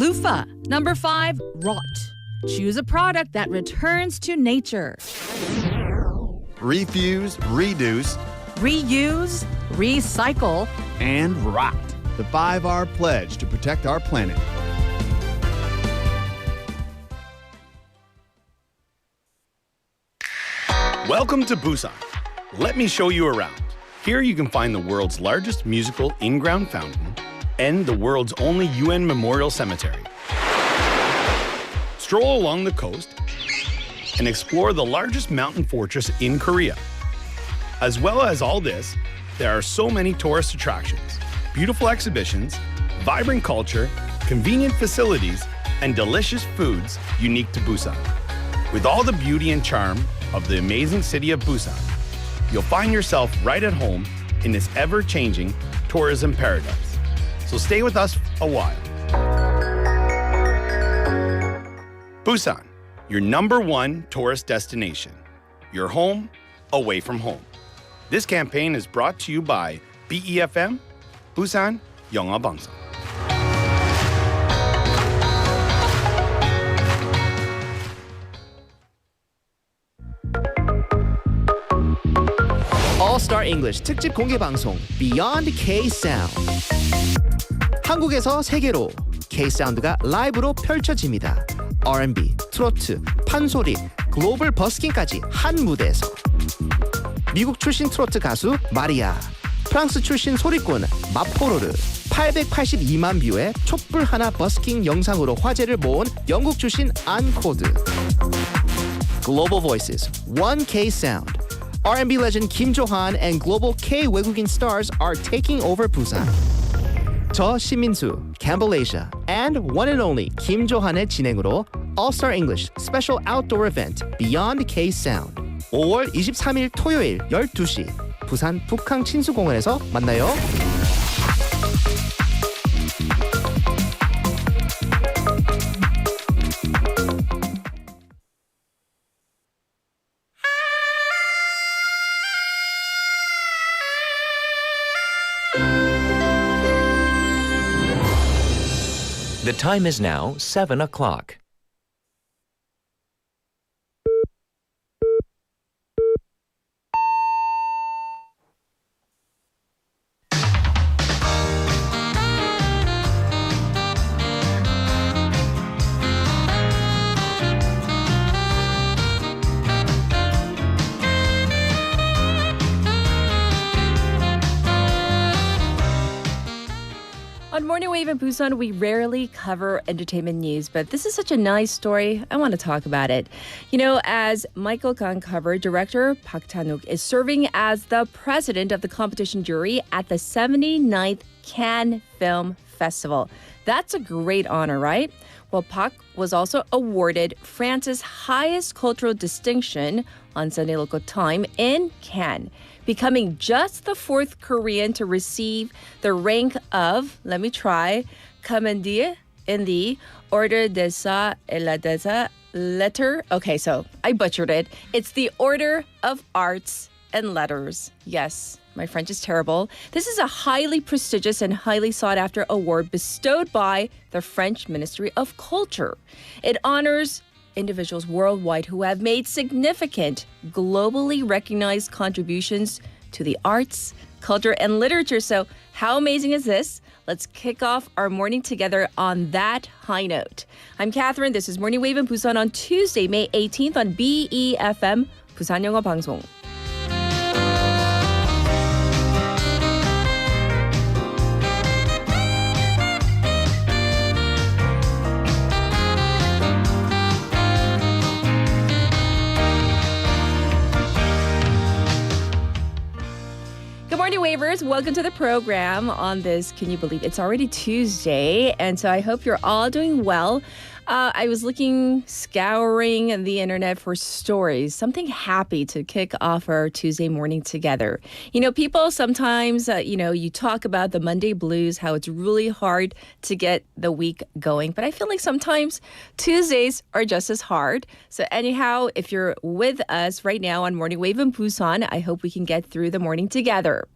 Loofah. Number 5, rot. Choose a product that returns to nature. Refuse, reduce, Reuse, recycle, and rot. The 5R pledge to protect our planet. Welcome to Busan. Let me show you around. Here you can find the world's largest musical in-ground fountain and the world's only UN memorial cemetery. Stroll along the coast and explore the largest mountain fortress in Korea. As well as all this, there are so many tourist attractions, beautiful exhibitions, vibrant culture, convenient facilities, and delicious foods unique to Busan. With all the beauty and charm of the amazing city of Busan, you'll find yourself right at home in this ever-changing tourism paradise. So stay with us a while. Busan, your #1 tourist destination. Your home, away from home. This campaign is brought to you by BEFM, Busan 영어 방송. All-Star English 특집 공개 방송 Beyond K-Sound. 한국에서 세계로 K-사운드가 라이브로 펼쳐집니다. R&B, 트로트, 판소리, 글로벌 버스킹까지 한 무대에서. 미국 출신 트로트 가수 마리아, 프랑스 출신 소리꾼 마포로르, 882만 뷰의 촛불 하나 버스킹 영상으로 화제를 모은 영국 출신 안코드. Global Voices, 1K Sound. R&B legend Kim Jo-han and global K 외국인 stars are taking over Busan. 저 신민수, Campbell Asia, and one and only Kim Jo-han의 진행으로 All-Star English Special Outdoor Event Beyond K-Sound 5월 23일 토요일 12시 부산 북항 친수공원에서 만나요. The time is now 7 o'clock. On Morning Wave in Busan, we rarely cover entertainment news, but this is such a nice story. I want to talk about it. You know, as Michael Kang covered, director Park Chan-wook is serving as the president of the competition jury at the 79th Cannes Film Festival. That's a great honor, right? Well, Park was also awarded France's highest cultural distinction on Sunday local time in Cannes, becoming just the 4th Korean to receive the rank of, let me try, Commandeer in the Ordre des Arts et des Lettres. Okay, so I butchered it. It's the Order of Arts and Letters. Yes, my French is terrible. This is a highly prestigious and highly sought-after award bestowed by the French Ministry of Culture. It honors individuals worldwide who have made significant, globally recognized contributions to the arts, culture, and literature. So how amazing is this? Let's kick off our morning together on that high note. I'm Catherine. This is Morning Wave in Busan on Tuesday, May 18th on BEFM, 부산 영어 방송. Good morning, Wavers. Welcome to the program on this, can you believe it's already Tuesday? And so I hope you're all doing well. I was scouring the internet for stories, something happy to kick off our Tuesday morning together. You know, people sometimes, you talk about the Monday blues, how it's really hard to get the week going. But I feel like sometimes Tuesdays are just as hard. So anyhow, if you're with us right now on Morning Wave in Busan, I hope we can get through the morning together.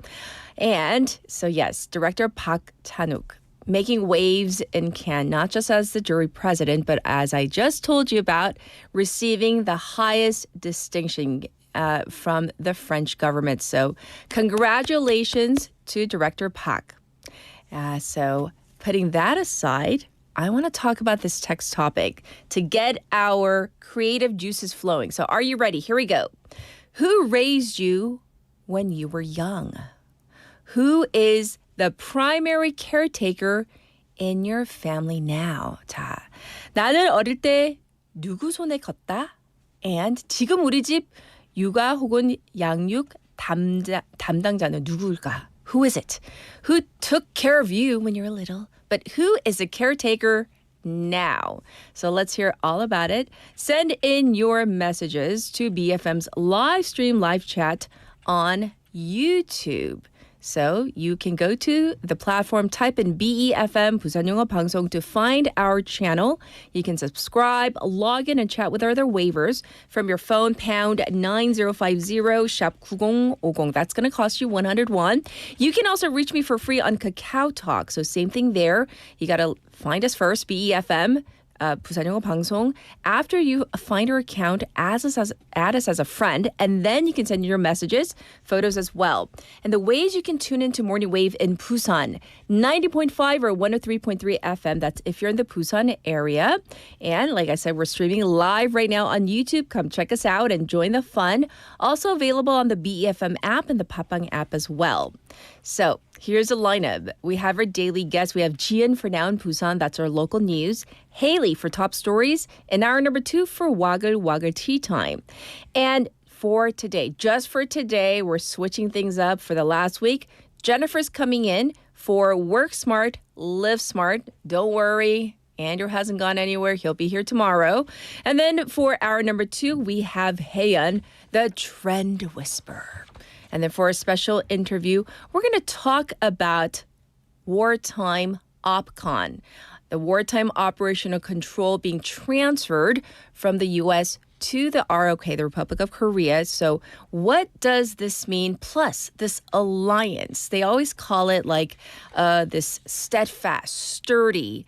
And so yes, director Park Chan-wook making waves in Cannes, not just as the jury president, but as I just told you about, receiving the highest distinction from the French government. So congratulations to Director Park. So putting that aside, I want to talk about this text topic to get our creative juices flowing. So are you ready? Here we go. Who raised you when you were young? Who is the primary caretaker in your family now? 자, 나는 어릴 때 누구 손에 컸다? And 지금 우리 집 육아 혹은 양육 담당자는 누구일까? Who is it? Who took care of you when you were little? But who is the caretaker now? So let's hear all about it. Send in your messages to BFM's live stream live chat on YouTube. So you can go to the platform, type in BEFM Busan 영어 방송 to find our channel. You can subscribe, log in, and chat with our other waivers from your phone, pound 9050, shop 9050. That's going to cost you 101. You can also reach me for free on Kakao Talk. So same thing there. You got to find us first, BEFM. Busan 영어 방송. After you find our account, add us as a friend, and then you can send your messages, photos as well. And the ways you can tune into Morning Wave in Busan, 90.5 or 103.3 FM. That's if you're in the Busan area. And like I said, we're streaming live right now on YouTube. Come check us out and join the fun. Also available on the BEFM app and the Papang app as well. So here's a lineup. We have our daily guests. We have Jian for Now in Busan. That's our local news. Haley for top stories. And hour number 2 for Wa글와글 Tea Time. And for today, just for today, we're switching things up for the last week. Jennifer's coming in for Work Smart, Live Smart. Don't worry. Andrew hasn't gone anywhere. He'll be here tomorrow. And then for hour number 2, we have Haeyeon, the Trend Whisperer. And then for a special interview, we're going to talk about wartime OPCON, the wartime operational control being transferred from the U.S. to the ROK, the Republic of Korea. So what does this mean? Plus this alliance, they always call it like this steadfast, sturdy,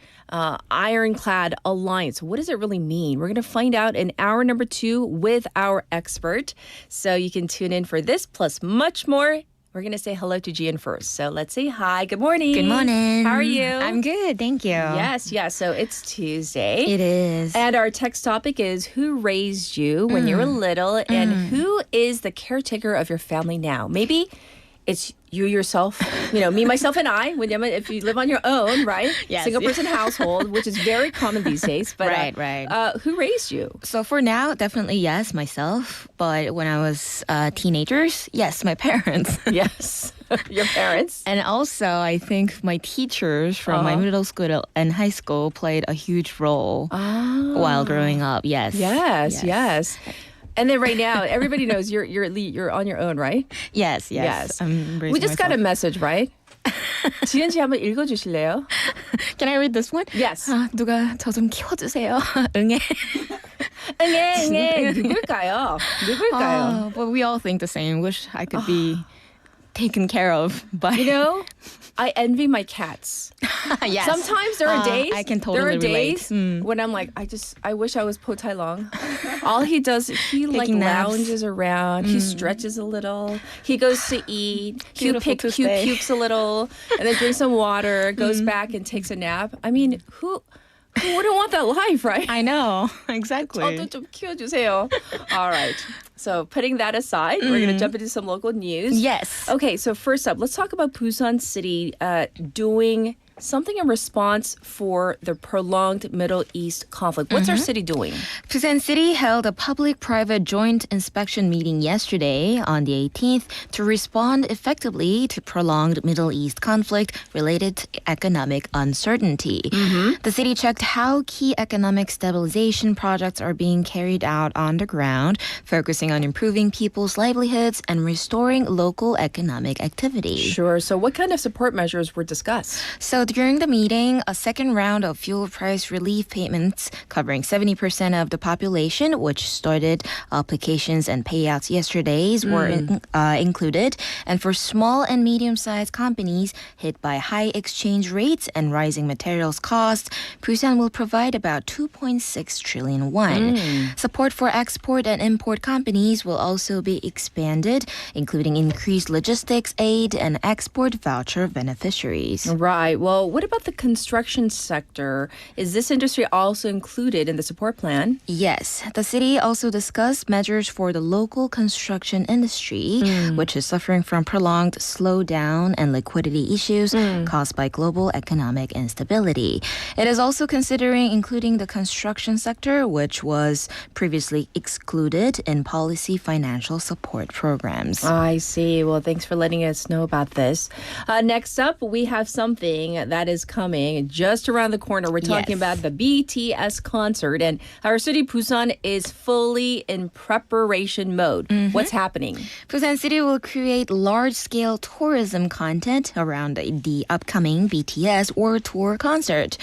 ironclad alliance. What does it really mean? We're going to find out in hour number 2 with our expert. So you can tune in for this plus much more. We're going to say hello to Jian first. So let's say hi. Good morning. Good morning. How are you? I'm good, thank you. Yes. So it's Tuesday. It is. And our text topic is who raised you when you were little and who is the caretaker of your family now? Maybe it's you yourself, me, myself, and I. If you live on your own, right? Yes. Single person household, which is very common these days. But Right. Who raised you? So for now, definitely yes, myself. But when I was teenagers, yes, my parents. Yes, your parents. And also, I think my teachers from my middle school and high school played a huge role while growing up. Yes. Yes. And then right now, everybody knows you're on your own, right? Yes. We just got a message, right? 지은 씨 한번 읽어주실래요? Can I read this one? Yes. 누가 저 좀 키워주세요. 응애. 응애. 누굴까요? But we all think the same. Wish I could be taken care of by. I envy my cats. Yes. Sometimes there are days. I can totally relate. relate. When I'm like, I wish I was Po Tai Long. All he does, he like Taking naps. lounges around. He stretches a little. He goes to eat. He pukes a little, and then drinks some water. Goes back and takes a nap. I mean, who wouldn't want that life, right? I know. Exactly. 저도 좀 키워주세요. All right. So putting that aside, we're going to jump into some local news. Yes. Okay, so first up, let's talk about Busan City doing something in response for the prolonged Middle East conflict. What's our city doing? Busan City held a public-private joint inspection meeting yesterday on the 18th to respond effectively to prolonged Middle East conflict related to economic uncertainty. The city checked how key economic stabilization projects are being carried out on the ground, focusing on improving people's livelihoods and restoring local economic activity. Sure. So what kind of support measures were discussed? So during the meeting, a second round of fuel price relief payments covering 70% of the population, which started applications and payouts yesterday, were included. And for small and medium-sized companies hit by high exchange rates and rising materials costs, Busan will provide about 2.6 trillion won. Support for export and import companies will also be expanded, including increased logistics aid and export voucher beneficiaries. Right. Well, what about the construction sector? Is this industry also included in the support plan? Yes. The city also discussed measures for the local construction industry, which is suffering from prolonged slowdown and liquidity issues caused by global economic instability. It is also considering including the construction sector, which was previously excluded in policy financial support programs. I see. Well, thanks for letting us know about this. Next up, we have something that is coming just around the corner. We're talking about the BTS concert, and our city, Busan, is fully in preparation mode. What's happening? Busan City will create large-scale tourism content around the upcoming BTS World Tour concert.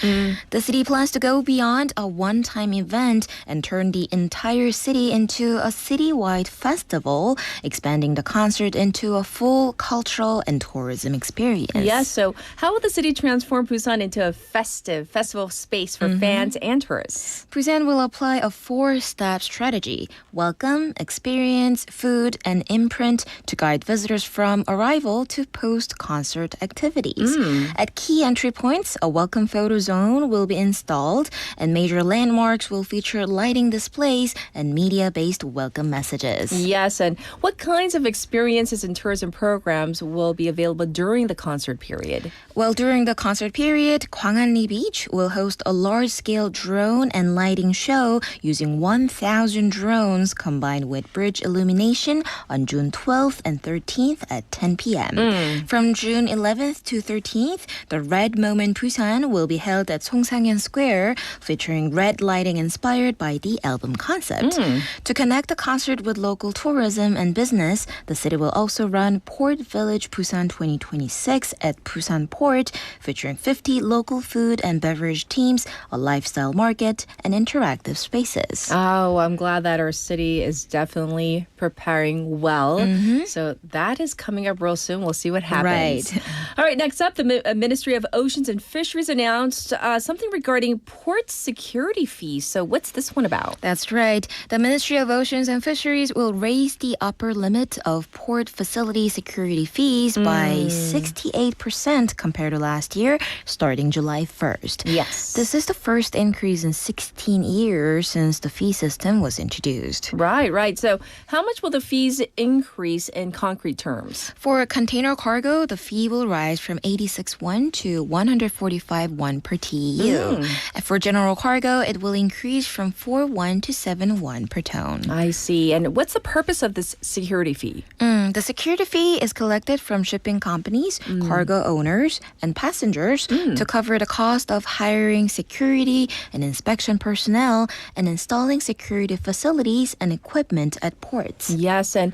The city plans to go beyond a one-time event and turn the entire city into a citywide festival, expanding the concert into a full cultural and tourism experience. Yes, so how will the city transform Busan into a festival space for fans and tourists? Busan will apply a four-step strategy: welcome, experience, food, and imprint to guide visitors from arrival to post-concert activities. At key entry points, a welcome photo zone will be installed, and major landmarks will feature lighting displays and media-based welcome messages. Yes, and what kinds of experiences and tourism programs will be available during the concert period? Well, during the concert period, Gwanghwanli Beach will host a large-scale drone and lighting show using 1,000 drones combined with bridge illumination on June 12th and 13th at 10 p.m. From June 11th to 13th, the Red Moment Busan will be held at Songsangyun Square, featuring red lighting inspired by the album concept. To connect the concert with local tourism and business, the city will also run Port Village Busan 2026 at Busan Port, featuring 50 local food and beverage teams, a lifestyle market, and interactive spaces. Oh, I'm glad that our city is definitely preparing well. So that is coming up real soon. We'll see what happens. Right. All right, next up, the Ministry of Oceans and Fisheries announced something regarding port security fees. So what's this one about? That's right. The Ministry of Oceans and Fisheries will raise the upper limit of port facility security fees by 68% compared to last year, starting July 1st. Yes. This is the first increase in 16 years since the fee system was introduced. Right. So how much will the fees increase in concrete terms? For container cargo, the fee will rise from 86 won to 145 won per TEU. And for general cargo, it will increase from 4 won to 7 won per ton. I see. And what's the purpose of this security fee? The security fee is collected from shipping companies, cargo owners, and passengers to cover the cost of hiring security and inspection personnel and installing security facilities and equipment at ports. Yes, and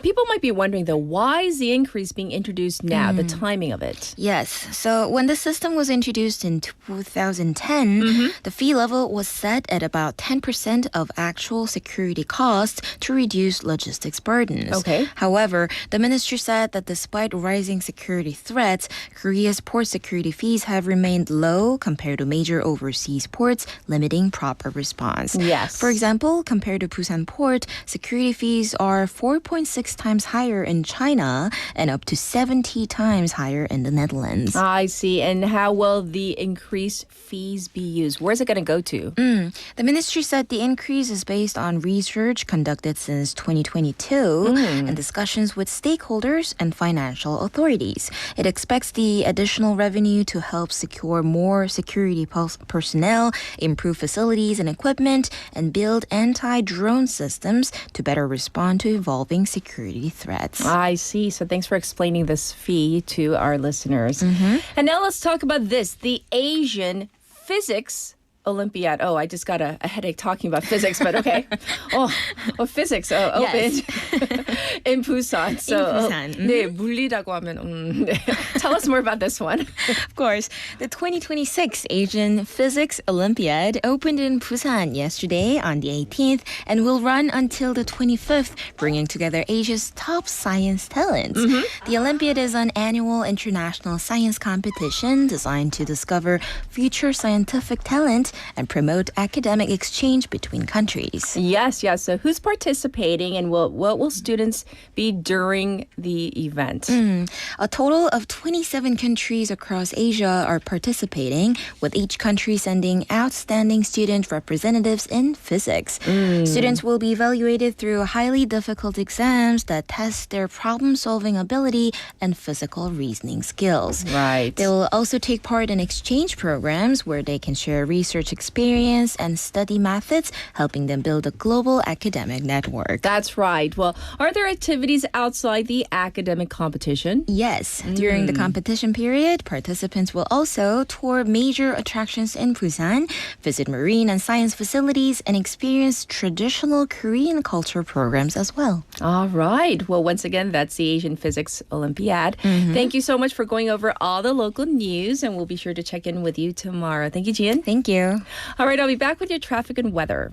people might be wondering, though, why is the increase being introduced now, the timing of it? Yes, so when the system was introduced in 2010, the fee level was set at about 10% of actual security costs to reduce logistics burdens. Okay. However, the ministry said that despite rising security threats, Korea's port security fees have remained low compared to major overseas ports, limiting proper response. Yes. For example, compared to Busan Port, security fees are 4.6 times higher in China and up to 70 times higher in the Netherlands. I see. And how will the increased fees be used? Where's it going to go to? The ministry said the increase is based on research conducted since 2022 and discussions with stakeholders and financial authorities. It expects the additional revenue to help secure more security personnel, improve facilities and equipment, and build anti-drone systems to better respond to evolving security threats. I see. So thanks for explaining this fee to our listeners. And now let's talk about this, the Asian Physics Olympiad. Oh, I just got a headache talking about physics, but okay. Physics opened in Busan. So, Busan. 네, 물리라고 하면 네. Tell us more about this one. Of course, the 2026 Asian Physics Olympiad opened in Busan yesterday on the 18th and will run until the 25th, bringing together Asia's top science talents. The Olympiad is an annual international science competition designed to discover future scientific talent and promote academic exchange between countries. Yes. So who's participating and what will students be during the event? A total of 27 countries across Asia are participating, with each country sending outstanding student representatives in physics. Students will be evaluated through highly difficult exams that test their problem-solving ability and physical reasoning skills. Right. They will also take part in exchange programs where they can share research experience and study methods, helping them build a global academic network. That's right. Well, are there activities outside the academic competition? Yes. During the competition period, participants will also tour major attractions in Busan, visit marine and science facilities, and experience traditional Korean culture programs as well. All right. Well, once again, that's the Asian Physics Olympiad. Thank you so much for going over all the local news, and we'll be sure to check in with you tomorrow. Thank you, Jian. Thank you. All right, I'll be back with your traffic and weather.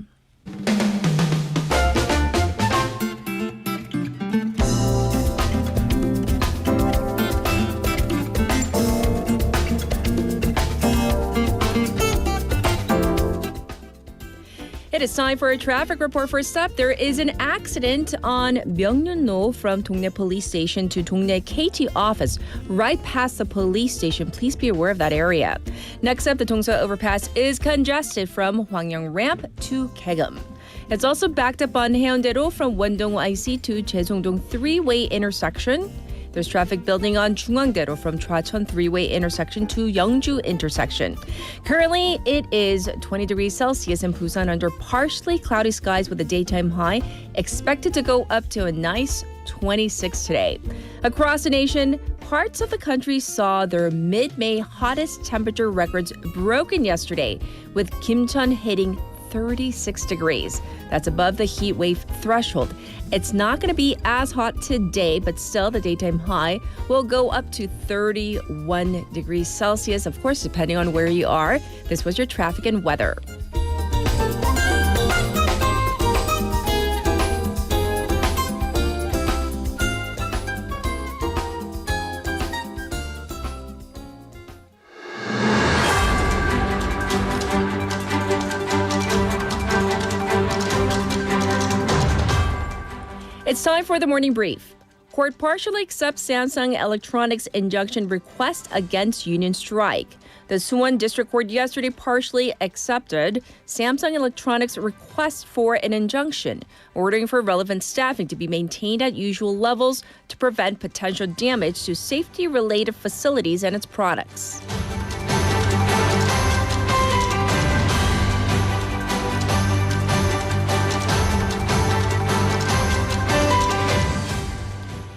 It is time for a traffic report. First up, there is an accident on Myeongnam-no from Dongnae Police Station to Dongnae KT office, right past the police station. Please be aware of that area. Next up, the Dongsa overpass is congested from Hwangyang Ramp to Kaegum. It's also backed up on Haeundae-ro from Wondong IC to Jaesongdong 3-way intersection. There's traffic building on Jungwangdae-ro from Chwacheon 3-way intersection to Yeongju intersection. Currently, it is 20 degrees Celsius in Busan under partially cloudy skies with a daytime high expected to go up to a nice 26 today. Across the nation, parts of the country saw their mid-May hottest temperature records broken yesterday, with Kimcheon hitting 36 degrees. That's above the heat wave threshold. It's not going to be as hot today, but still the daytime high will go up to 31 degrees Celsius, of course, depending on where you are. This was your traffic and weather. It's time for the morning brief. Court partially accepts Samsung Electronics injunction request against union strike. The Suwon District Court yesterday partially accepted Samsung Electronics' request for an injunction, ordering for relevant staffing to be maintained at usual levels to prevent potential damage to safety-related facilities and its products.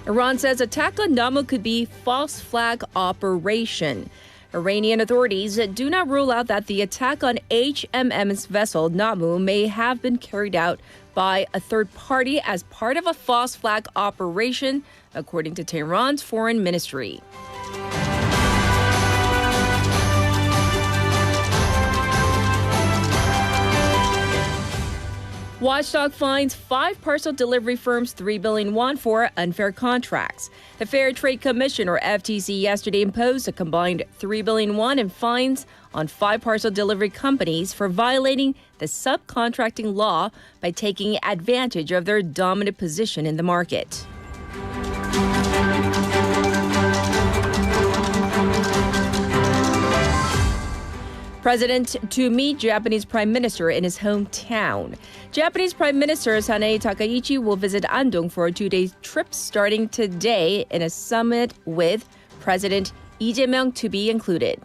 Iran says attack on Namu could be false flag operation. Iranian authorities do not rule out that the attack on HMM's vessel Namu may have been carried out by a third party as part of a false flag operation, according to Tehran's foreign ministry. Watchdog finds 5 parcel delivery firms 3 billion won for unfair contracts. The Fair Trade Commission, or FTC, yesterday imposed a combined 3 billion won in fines on 5 parcel delivery companies for violating the subcontracting law by taking advantage of their dominant position in the market. President to meet Japanese Prime Minister in his hometown. Japanese Prime Minister Sanae Takaichi will visit Andong for a 2-day trip starting today in a summit with President Lee Jae-myung to be included.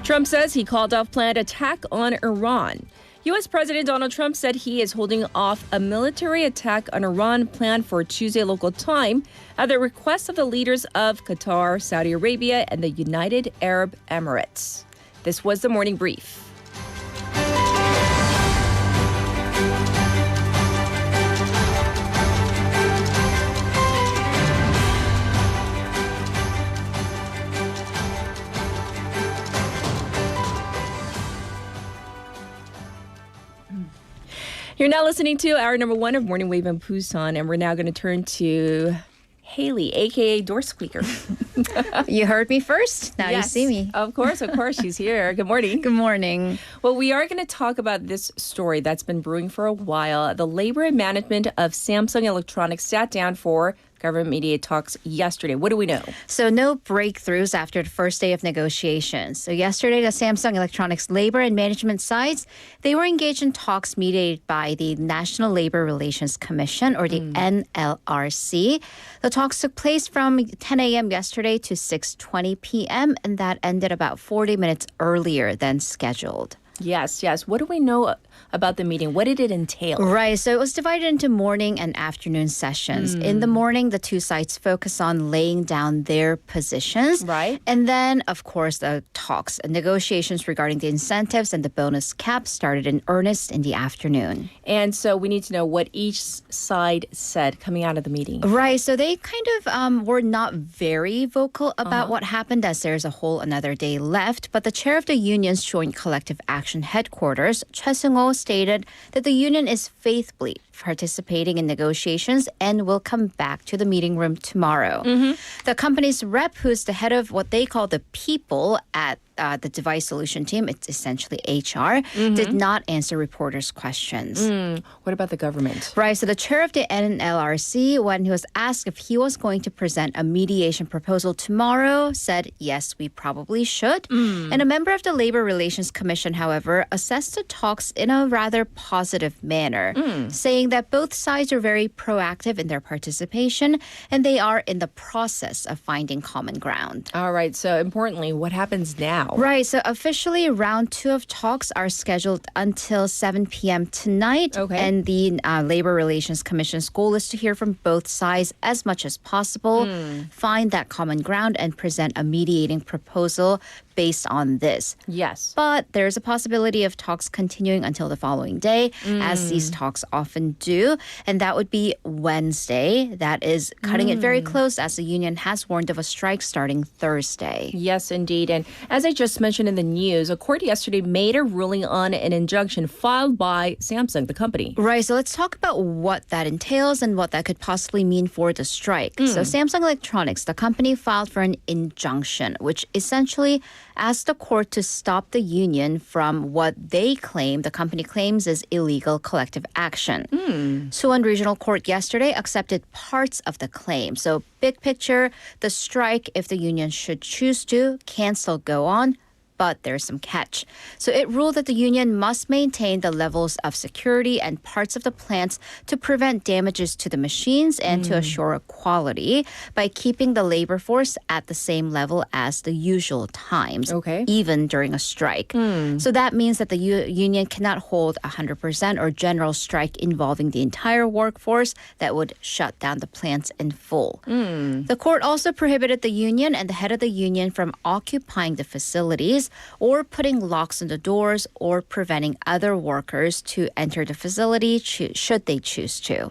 Trump says he called off planned attack on Iran. U.S. President Donald Trump said he is holding off a military attack on Iran planned for Tuesday local time at the request of the leaders of Qatar, Saudi Arabia, and the United Arab Emirates. This was the morning brief. You're now listening to our number one of Morning Wave in Busan, and we're now going to turn to Haley, a.k.a. Door Squeaker. You heard me first. Now Yes, you see me. Of course. She's here. Good morning. Good morning. Well, we are going to talk about this story that's been brewing for a while. The labor and management of Samsung Electronics sat down for government media talks yesterday. What do we know? So no breakthroughs after the first day of negotiations. So yesterday, the Samsung Electronics labor and management sides, they were engaged in talks mediated by the National Labor Relations Commission, or the NLRC. The talks took place from 10 a.m. yesterday to 6:20 p.m., and that ended about 40 minutes earlier than scheduled. Yes. What do we know about the meeting? What did it entail? Right. So it was divided into morning and afternoon sessions. In the morning, the two sides focus on laying down their positions. Right. And then, of course, the talks and negotiations regarding the incentives and the bonus cap started in earnest in the afternoon. And so we need to know what each side said coming out of the meeting. Right. So they kind of were not very vocal about what happened, as there's a whole another day left. But the chair of the union's Joint Collective Action headquarters, Choi Seung-ho, stated that the union is faithfully participating in negotiations and will come back to the meeting room tomorrow. The company's rep, who's the head of what they call the people at the device solution team, it's essentially HR, did not answer reporters' questions. What about the government? Right, so the chair of the NLRC, when he was asked if he was going to present a mediation proposal tomorrow, said, yes, we probably should. And a member of the Labor Relations Commission, however, assessed the talks in a rather positive manner, saying that both sides are very proactive in their participation and they are in the process of finding common ground. All right. So importantly, what happens now? Right. So officially, round 2 of talks are scheduled until 7 p.m. tonight. Okay. And the Labor Relations Commission's goal is to hear from both sides as much as possible, find that common ground, and present a mediating proposal based on this. Yes. But there's a possibility of talks continuing until the following day, as these talks often do. And that would be Wednesday. That is cutting it very close, as the union has warned of a strike starting Thursday. Yes, indeed. And as I just mentioned in the news, a court yesterday made a ruling on an injunction filed by Samsung, the company. Right. So let's talk about what that entails and what that could possibly mean for the strike. So Samsung Electronics, the company, filed for an injunction, which essentially asked the court to stop the union from what they claim, the company claims, is illegal collective action. Suwon Regional Court yesterday accepted parts of the claim. So big picture, the strike, if the union should choose to, can still go on. But there's some catch. So it ruled that the union must maintain the levels of security and parts of the plants to prevent damages to the machines and to assure quality by keeping the labor force at the same level as the usual times, even during a strike. So that means that the union cannot hold 100% or general strike involving the entire workforce that would shut down the plants in full. The court also prohibited the union and the head of the union from occupying the facilities or putting locks on the doors or preventing other workers to enter the facility should they choose to.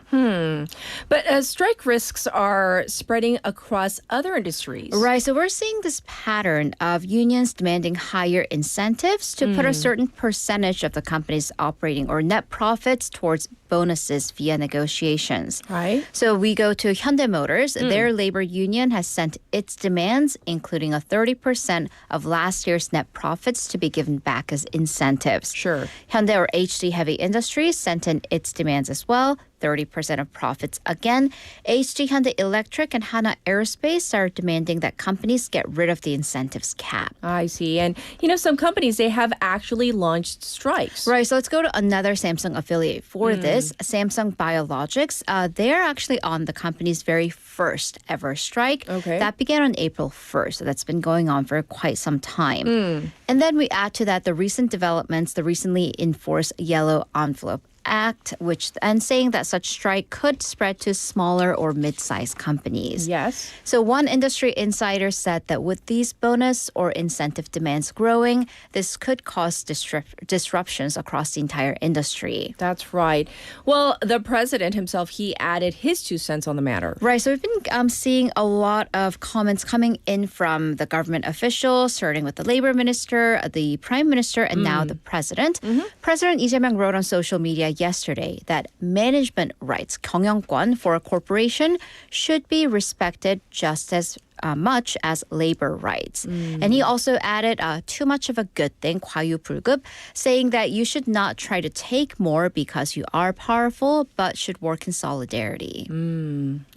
But strike risks are spreading across other industries. Right. So we're seeing this pattern of unions demanding higher incentives to put a certain percentage of the company's operating or net profits towards bonuses via negotiations. Right. So we go to Hyundai Motors. Their labor union has sent its demands, including a 30% of last year's net profits, to be given back as incentives. Sure. Hyundai, or HD Heavy Industries, sent in its demands as well, 30% of profits. Again, HG Hyundai Electric and Hana Aerospace are demanding that companies get rid of the incentives cap. I see. And, some companies, they have actually launched strikes. Right, so let's go to another Samsung affiliate for this, Samsung Biologics. They're actually on the company's very first ever strike. Okay. That began on April 1st, so that's been going on for quite some time. And then we add to that the recent developments, the recently enforced Yellow Envelope Act, and saying that such strike could spread to smaller or mid-sized companies. Yes. So one industry insider said that with these bonus or incentive demands growing, this could cause disruptions across the entire industry. That's right. Well, the president himself, he added his 2 cents on the matter. Right. So we've been seeing a lot of comments coming in from the government officials, starting with the labor minister, the prime minister, and now the president. President Ijae wrote on social media yesterday that management rights, 경영권, for a corporation should be respected just as much as labor rights. And he also added too much of a good thing, 과유불급, saying that you should not try to take more because you are powerful, but should work in solidarity.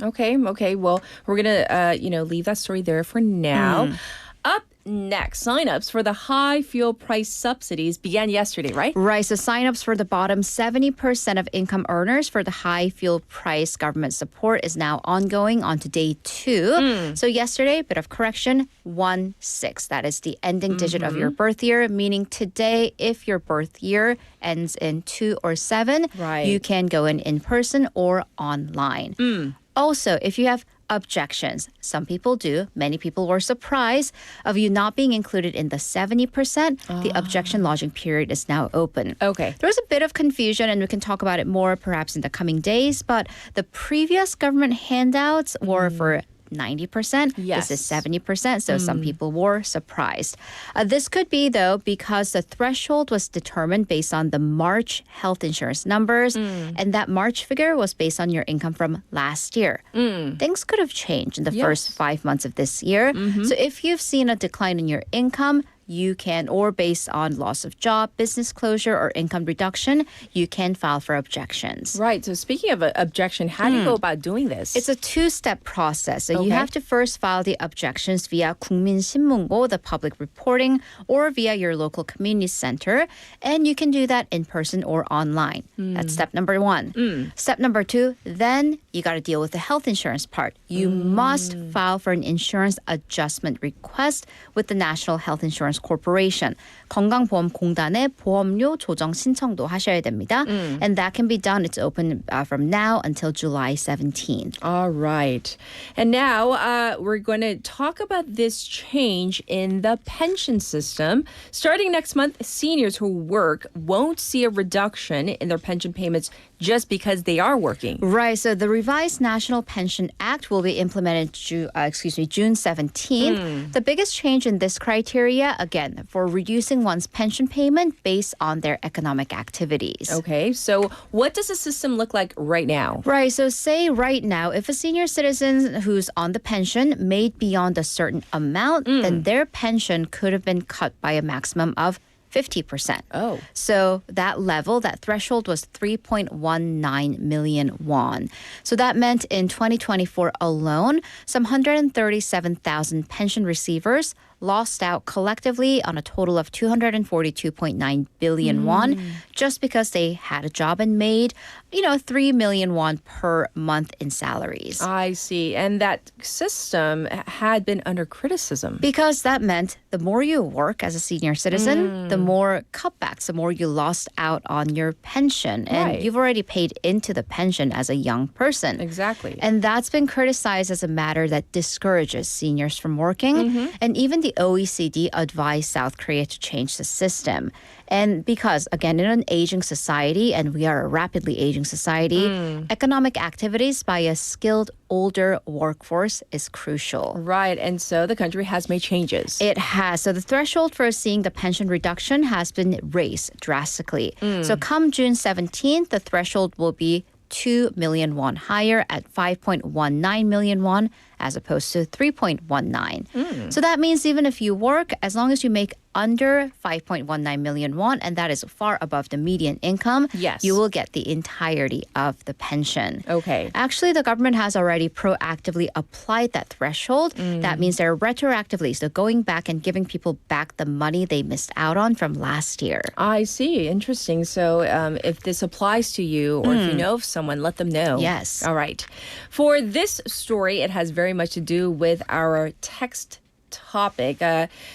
Okay. Well, we're going to, leave that story there for now. Up next, signups for the high fuel price subsidies began yesterday, right? Right. So signups for the bottom 70% of income earners for the high fuel price government support is now ongoing on to day 2. So yesterday, bit of correction, 16. That is the ending digit of your birth year, meaning today, if your birth year ends in 2 or 7, right, you can go in person or online. Also, if you have objections, some people do. Many people were surprised of you not being included in the 70%. The objection lodging period is now open. Okay. There was a bit of confusion, and we can talk about it more perhaps in the coming days, but the previous government handouts were for 90%. Yes. This is 70%, so some people were surprised. This could be, though, because the threshold was determined based on the March health insurance numbers, and that March figure was based on your income from last year. Things could have changed in the first 5 months of this year. So if you've seen a decline in your income, you can, or based on loss of job, business closure, or income reduction, you can file for objections. Right. So speaking of objection, how do you go about doing this? It's a 2-step process. So you have to first file the objections via 국민신문고, the public reporting, or via your local community center. And you can do that in person or online. That's step number 1. Step number 2, then you got to deal with the health insurance part. You must file for an insurance adjustment request with the National Health Insurance Corporation. 건강보험공단에 보험료 조정 신청도 하셔야 됩니다. And that can be done. It's open from now until July 17th. All right. And now we're going to talk about this change in the pension system. Starting next month, seniors who work won't see a reduction in their pension payments just because they are working. Right. So the revised National Pension Act will be implemented June 17th. The biggest change in this criteria, again, for reducing one's pension payment based on their economic activities. Okay. So what does the system look like right now? Right. So say right now, if a senior citizen who's on the pension made beyond a certain amount, then their pension could have been cut by a maximum of 50%. Oh. So that level, that threshold was 3.19 million won. So that meant in 2024 alone, some 137,000 pension receivers lost out collectively on a total of 242.9 billion won just because they had a job and made, 3 million won per month in salaries. I see. And that system had been under criticism. Because that meant the more you work as a senior citizen, the more cutbacks, the more you lost out on your pension. And you've already paid into the pension as a young person. Exactly. And that's been criticized as a matter that discourages seniors from working. And even the OECD advised South Korea to change the system. And because, again, in an aging society, and we are a rapidly aging society, economic activities by a skilled older workforce is crucial. Right. And so the country has made changes. It has. So the threshold for seeing the pension reduction has been raised drastically. So come June 17th, the threshold will be 2 million won higher at 5.19 million won as opposed to 3.19. So that means even if you work, as long as you make under 5.19 million won, and that is far above the median income, Yes. you will get the entirety of the pension. Okay. Actually, the government has already proactively applied that threshold. That means they're retroactively, so going back and giving people back the money they missed out on from last year. I see. Interesting. So if this applies to you or if you know of someone, let them know. Yes. All right. For this story, it has very much to do with our text topic.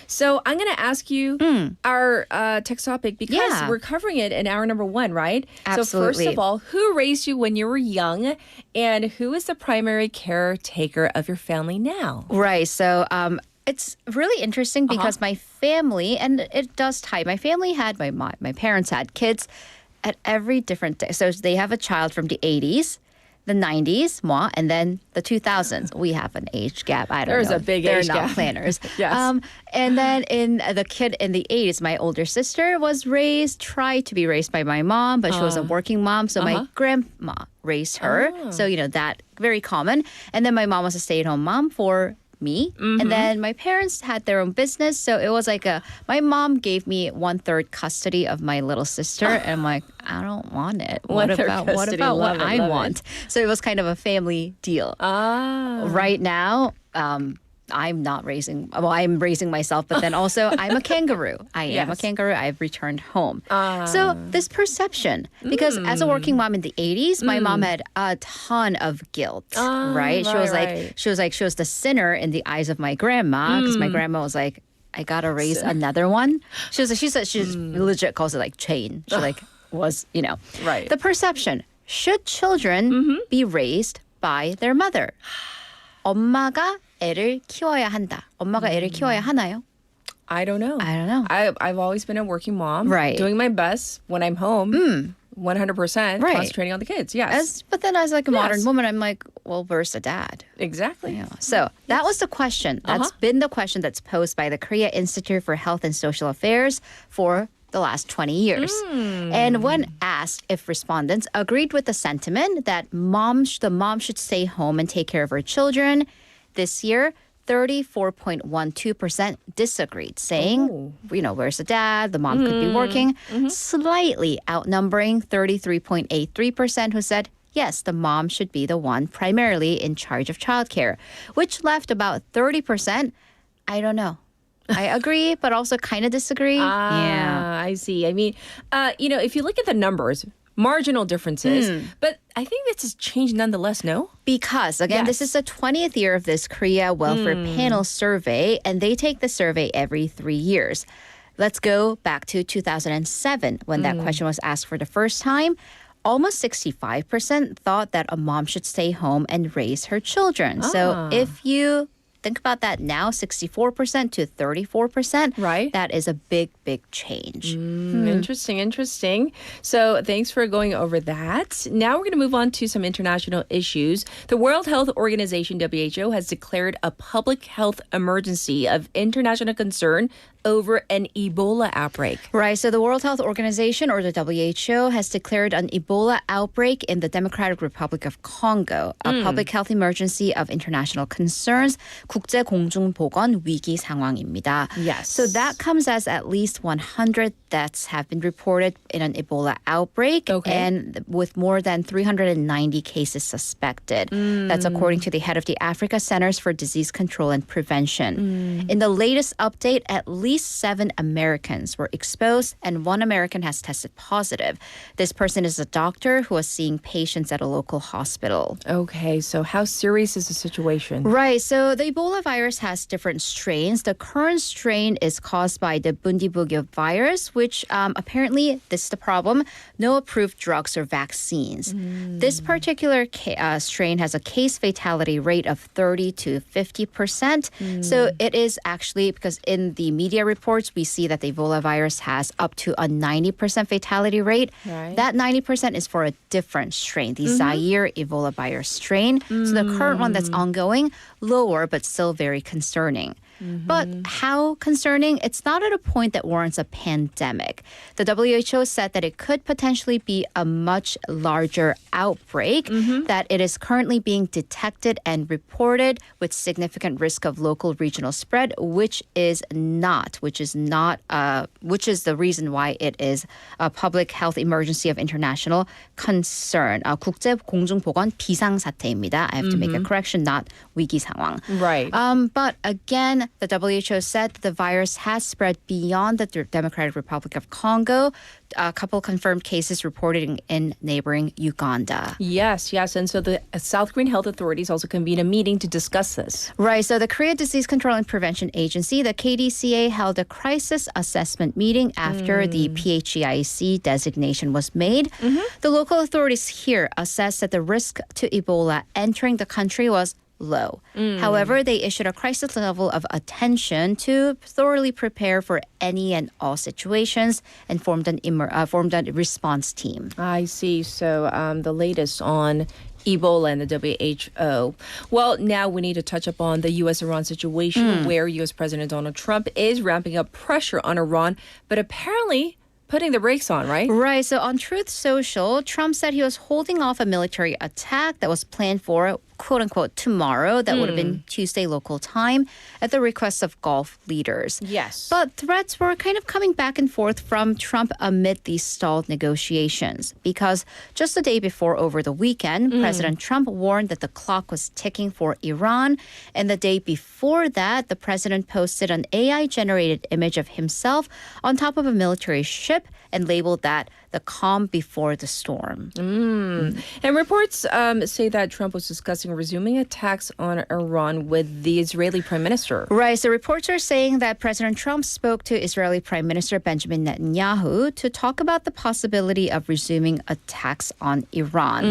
So I'm going to ask you our text topic because Yeah. we're covering it in hour number 1, right? So first Absolutely. of all, who raised you when you were young and who is the primary caretaker of your family now? Right. So it's really interesting because my family, and it does tie, my family had, my parents had kids at every different day. So they have a child from the 80s, the 90s, moi, and then the 2000s. We have an age gap. I don't know. There's a big They're age not gap. planners. Yes. And then in the kid in the 80s, my older sister tried to be raised by my mom, but she was a working mom. So my grandma raised her. So, that very common. And then my mom was a stay-at-home mom for me. And then my parents had their own business. So it was like my mom gave me 1/3 custody of my little sister. And I'm like, I don't want it. What 1/3 about what custody. about Love what it, I love want? So it was kind of a family deal. Right now, I'm I'm raising myself, but then also I'm a kangaroo. I am a Yes. kangaroo. I've returned home. So this perception, because as a working mom in the 80s, my mom had a ton of guilt, right? She was right. she was the sinner in the eyes of my grandma because my grandma was like, I gotta raise another one. She legit calls it like chain. She was, Right. The perception, should children be raised by their mother? 엄마가 애를 키워야 한다. 엄마가 애를 키워야 하나요? I don't know. I don't know. I've always been a working mom. Right. Doing my best when I'm home. 100% Right. concentrating on the kids. Yes. But then as like a modern Yes. woman, I'm like, well, where's the dad? Exactly. So that was the question. That's been the question that's posed by the Korea Institute for Health and Social Affairs for the last 20 years. And when asked if respondents agreed with the sentiment that the mom should stay home and take care of her children, this year, 34.12% disagreed, saying, where's the dad? The mom could be working. Slightly outnumbering 33.83% who said, yes, the mom should be the one primarily in charge of childcare, which left about 30%. I don't know. I agree, but also kind of disagree. I see. I mean, if you look at the numbers, marginal differences, but I think this has changed nonetheless, no? Because, again, this is the 20th year of this Korea Welfare Panel survey, and they take the survey every 3 years. Let's go back to 2007 when that question was asked for the first time. Almost 65% thought that a mom should stay home and raise her children. So if you think about that now, 64% to 34%. Right. That is a big, big change. Interesting. So thanks for going over that. Now we're going to move on to some international issues. The World Health Organization, WHO, has declared a public health emergency of international concern over an Ebola outbreak. Right. So the World Health Organization, or the WHO, has declared an Ebola outbreak in the Democratic Republic of Congo, a public health emergency of international concerns, 국제공중보건 위기 상황입니다. Yes. So that comes as at least 100 deaths have been reported in an Ebola outbreak, and with more than 390 cases suspected. That's according to the head of the Africa Centers for Disease Control and Prevention. In the latest update, at least 7 Americans were exposed and 1 American has tested positive. This person is a doctor who was seeing patients at a local hospital. Okay, so how serious is the situation? Right, so the Ebola virus has different strains. The current strain is caused by the Bundibugyo virus, which apparently, this is the problem, no approved drugs or vaccines. This particular strain has a case fatality rate of 30 to 50%. So it is actually, because in the media reports, we see that the Ebola virus has up to a 90% fatality rate. Right. That 90% is for a different strain, the Zaire Ebola virus strain. So the current one that's ongoing, lower but still very concerning. But how concerning? It's not at a point that warrants a pandemic. The WHO said that it could potentially be a much larger outbreak, that it is currently being detected and reported with significant risk of local regional spread, which is the reason why it is a public health emergency of international concern. 국제공중보건 비상사태입니다. I have to make a correction, not 위기 상황. Right. But again, the WHO said that the virus has spread beyond the Democratic Republic of Congo. A couple confirmed cases reported in neighboring Uganda. Yes. And so the South Korean health authorities also convened a meeting to discuss this. Right. So the Korea Disease Control and Prevention Agency, the KDCA, held a crisis assessment meeting after the PHEIC designation was made. The local authorities here assessed that the risk to Ebola entering the country was low. However, they issued a crisis level of attention to thoroughly prepare for any and all situations and formed a response team. I see. So the latest on Ebola and the WHO. Well, now we need to touch upon the U.S.-Iran situation where U.S. President Donald Trump is ramping up pressure on Iran, but apparently putting the brakes on, right? Right. So on Truth Social, Trump said he was holding off a military attack that was planned for, quote unquote, tomorrow. That would have been Tuesday local time at the request of Gulf leaders. Yes. But threats were kind of coming back and forth from Trump amid these stalled negotiations. Because just the day before, over the weekend, President Trump warned that the clock was ticking for Iran. And the day before that, the president posted an AI-generated image of himself on top of a military ship and labeled that the calm before the storm. And reports say that Trump was discussing resuming attacks on Iran with the Israeli prime minister. Right. So reports are saying that President Trump spoke to Israeli Prime Minister Benjamin Netanyahu to talk about the possibility of resuming attacks on Iran.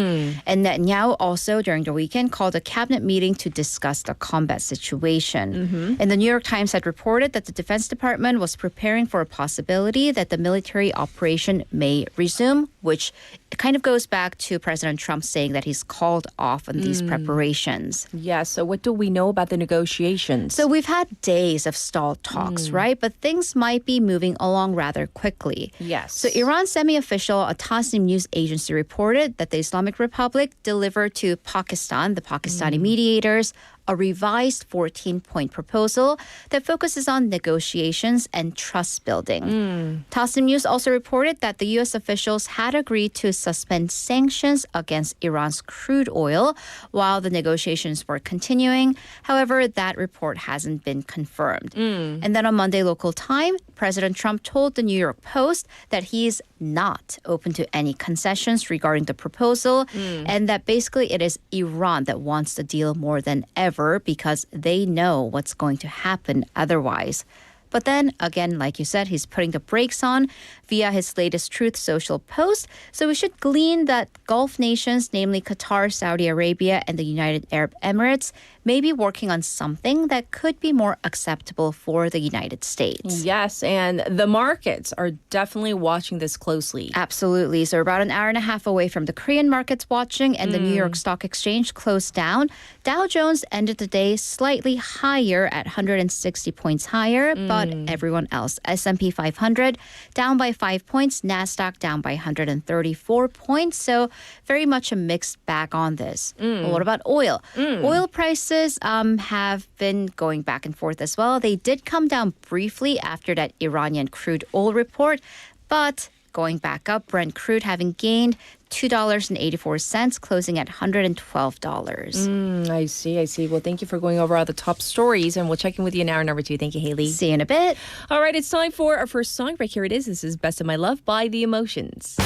And Netanyahu also, during the weekend, called a cabinet meeting to discuss the combat situation. And the New York Times had reported that the Defense Department was preparing for a possibility that the military operation may resume, which kind of goes back to President Trump saying that he's called off on these preparations. Yeah, so what do we know about the negotiations? So we've had days of stalled talks, right? But things might be moving along rather quickly. Yes. So Iran's semi-official Tasnim news agency reported that the Islamic Republic delivered to Pakistan, the Pakistani mediators, a revised 14-point proposal that focuses on negotiations and trust building. Tasnim News also reported that the U.S. officials had agreed to suspend sanctions against Iran's crude oil while the negotiations were continuing. However, that report hasn't been confirmed. And then on Monday local time, President Trump told the New York Post that he's not open to any concessions regarding the proposal and that basically it is Iran that wants the deal more than ever because they know what's going to happen otherwise. But then, again, like you said, he's putting the brakes on via his latest Truth Social post. So we should glean that Gulf nations, namely Qatar, Saudi Arabia, and the United Arab Emirates, may be working on something that could be more acceptable for the United States. Yes, and the markets are definitely watching this closely. Absolutely. So we're about an hour and a half away from the Korean markets watching, and the New York Stock Exchange closed down. Dow Jones ended the day slightly higher at 160 points higher, but everyone else, S&P 500 down by 5 points, NASDAQ down by 134 points. So very much a mixed bag on this. Well, what about oil? Oil prices have been going back and forth as well. They did come down briefly after that Iranian crude oil report, but going back up, Brent crude having gained $2.84, closing at $112. I see. Well, thank you for going over all the top stories, and we'll check in with you in hour number 2. Thank you, Haley. See you in a bit. All right, it's time for our first song break. Here it is. This is Best of My Love by The Emotions.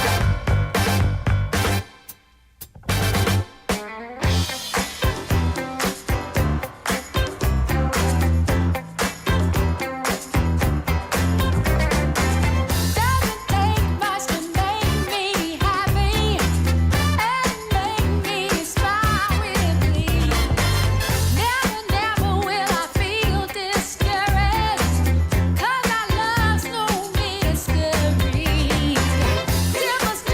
Difference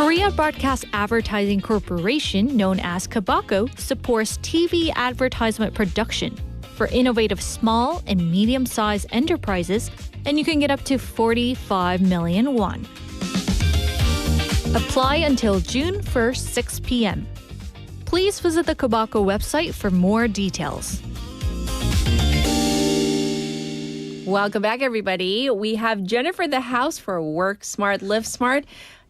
Korea Broadcast Advertising Corporation, known as KBACO, supports TV advertisement production for innovative small and medium-sized enterprises, and you can get up to 45 million won. Apply until June 1st, 6 p.m. Please visit the KBACO website for more details. Welcome back, everybody. We have Jennifer in the house for Work Smart, Live Smart.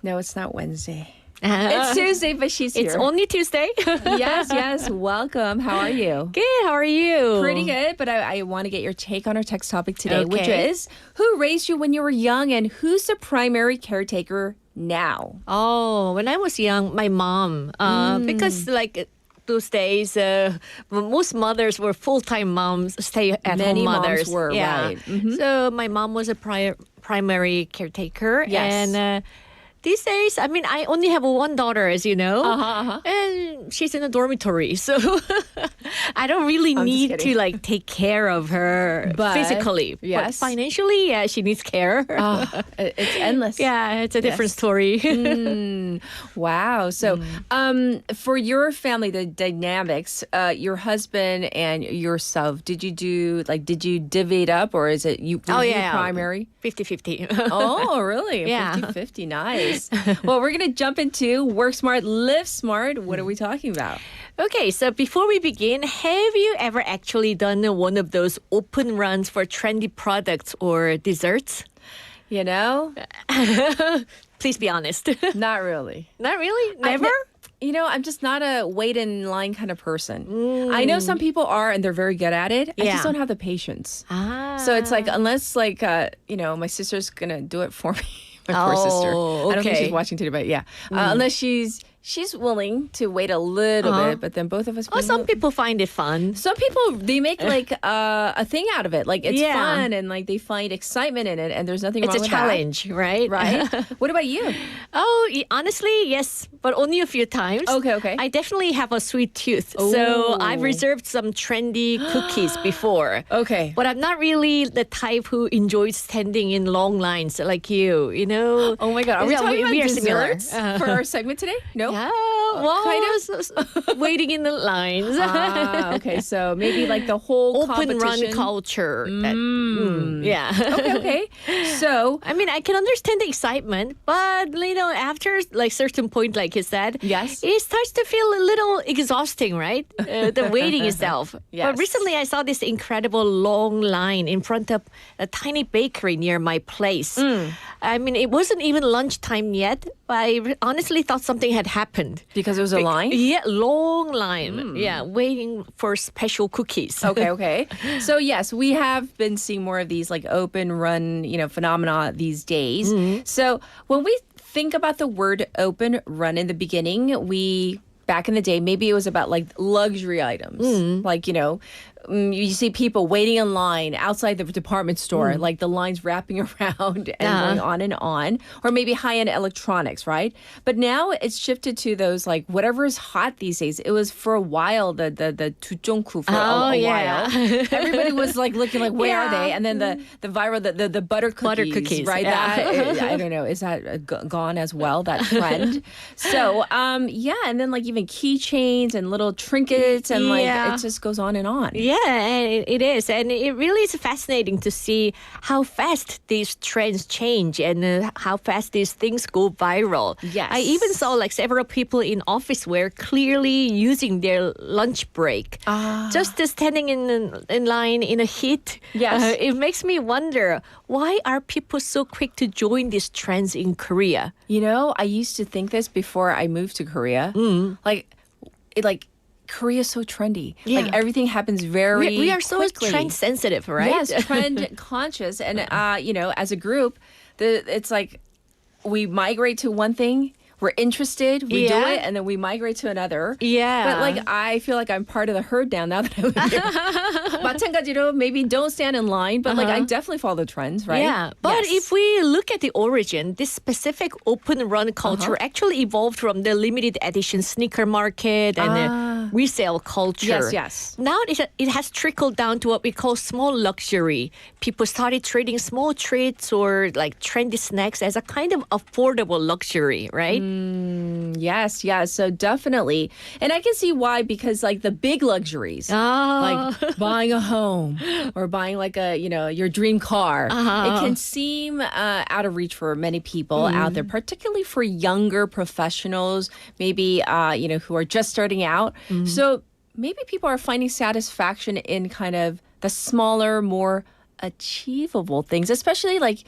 No, it's not Wednesday. It's Tuesday, but she's here. It's only Tuesday. Yes. Welcome. How are you? Good. How are you? Pretty good, but I want to get your take on our text topic today, which Okay. is who raised you when you were young and who's the primary caretaker now? Oh, when I was young, my mom. Because like those days, most mothers were full-time moms, stay-at-home Many mothers. moms were, right. Mhm. So my mom was a primary caretaker. Yes. And these days, I mean, I only have one daughter, as you know. Uh-huh. And she's in a dormitory. So I don't really I'm just need kidding. to like take care of her But, physically. yes. But financially, yeah, she needs care. It's endless. Yeah, it's a different story. Wow. So, for your family, the dynamics, your husband and yourself, did you divvy it up or is it you were you primary? 50-50. Oh, really? Yeah. 50-50. Nice. Well, we're going to jump into Work Smart, Live Smart. What are we talking about? Okay, so before we begin, have you ever actually done one of those open runs for trendy products or desserts? You know? Please be honest. Not really. Not really? Never? I'm just not a wait in line kind of person. I know some people are and they're very good at it. I Yeah. just don't have the patience. Ah. So it's like, unless my sister's going to do it for me. My poor sister. I don't think okay. she's watching today, but yeah. Unless she's willing to wait a little bit, but then both of us. Oh, some people find it fun. Some people, they make like a thing out of it. Like it's Yeah. fun and like they find excitement in it and there's nothing It's wrong a with challenge, right? that. Right? What about you? Oh, honestly, yes, but only a few times. Okay. I definitely have a sweet tooth. Ooh. So I've reserved some trendy cookies before. Okay. But I'm not really the type who enjoys standing in long lines like you know? Oh my God. Are we talking about are similar. desserts for our segment today? No? Yeah, well, waiting in the lines. Okay. So maybe like the whole Open run competition. culture. Yeah. Okay. So, I mean, I can understand the excitement, but after like certain point, like you said, Yes. it starts to feel a little exhausting, right? The waiting itself. Yes. But recently, I saw this incredible long line in front of a tiny bakery near my place. I mean, it wasn't even lunchtime yet, but I honestly thought something had happened. because it was a line? Yeah, long line. Yeah, waiting for special cookies. Okay. So yes, we have been seeing more of these like open run, phenomena these days. So when we think about the word open run in the beginning, back in the day, maybe it was about like luxury items. Like, you see people waiting in line outside the department store, like the lines wrapping around and going on and on, or maybe high-end electronics, right? But now it's shifted to those like whatever is hot these days. It was for a while the 두쫑쿠 for a while. Everybody was like looking like where are they? And then the viral the butter cookies, right? Yeah. That I don't know, is that gone as well? That trend. So and then like even keychains and little trinkets and like it just goes on and on. Yeah, and it is. And it really is fascinating to see how fast these trends change and how fast these things go viral. Yes. I even saw like several people in office wear clearly using their lunch break. Just standing in line in a heat. Yes. It makes me wonder, why are people so quick to join these trends in Korea? I used to think this before I moved to Korea. Like Korea's so trendy. Yeah. Like everything happens very We are so quickly. trend sensitive, right? Yes, trend conscious. And, as a group, it's like we migrate to one thing, we're interested, we do it, and then we migrate to another. Yeah. But like I feel like I'm part of the herd now that I live here. 마찬가지로 maybe don't stand in line, but like I definitely follow the trends, right? Yeah, but Yes. if we look at the origin, this specific open run culture actually evolved from the limited edition sneaker market and resale culture. Yes. Now it has trickled down to what we call small luxury. People started trading small treats or like trendy snacks as a kind of affordable luxury, right? Yes. So definitely. And I can see why, because like the big luxuries, like buying a home or buying like your dream car, it can seem out of reach for many people out there, particularly for younger professionals, maybe, who are just starting out. So maybe people are finding satisfaction in kind of the smaller, more achievable things, especially like,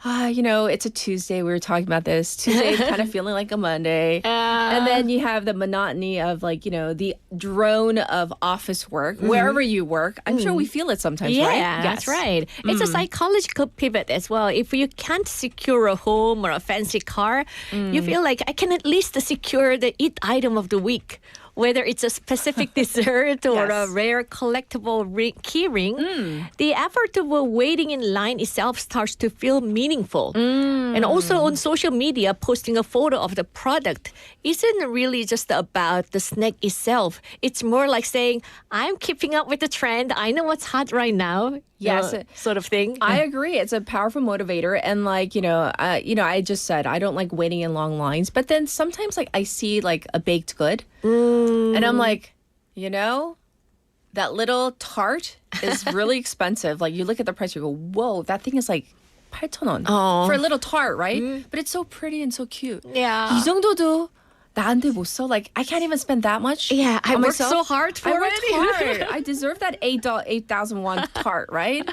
it's a Tuesday. We were talking about this. Tuesday kind of feeling like a Monday. And then you have the monotony of like, the drone of office work, wherever you work. I'm sure we feel it sometimes, right? Yeah, that's right. It's a psychological pivot as well. If you can't secure a home or a fancy car, you feel like I can at least secure the eat item of the week. Whether it's a specific dessert or a rare collectible key ring, the effort of waiting in line itself starts to feel meaningful. And also on social media, posting a photo of the product isn't really just about the snack itself. It's more like saying, I'm keeping up with the trend. I know what's hot right now. Yes, sort of thing. I agree. It's a powerful motivator, and like I just said I don't like waiting in long lines. But then sometimes like I see like a baked good, and I'm like, that little tart is really expensive. Like you look at the price, you go, whoa, that thing is like 8,000원 for a little tart, right? But it's so pretty and so cute. Yeah. 이 정도도 나한테 못 써. Like I can't even spend that much. Yeah, I on worked myself. so hard for I worked it. hard. I deserve that 8,000 won tart, right?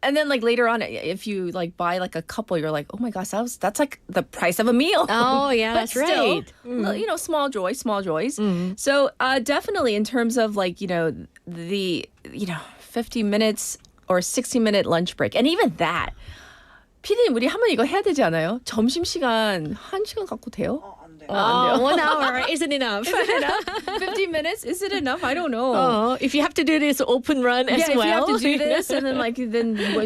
And then like later on, if you like buy like a couple, you're like, oh my gosh, that's like the price of a meal. Oh yeah, but that's still, right. Small joys. So definitely in terms of like the 50 minutes or 60-minute lunch break, and even that. 피디님, 우리 한번 이거 해야 되지 않아요? 점심시간 1시간 갖고 돼요? Oh, 1 hour isn't enough. Is it enough? 50 minutes? Is it enough? I don't know. If you have to do this open run as if well. you have to do this, and then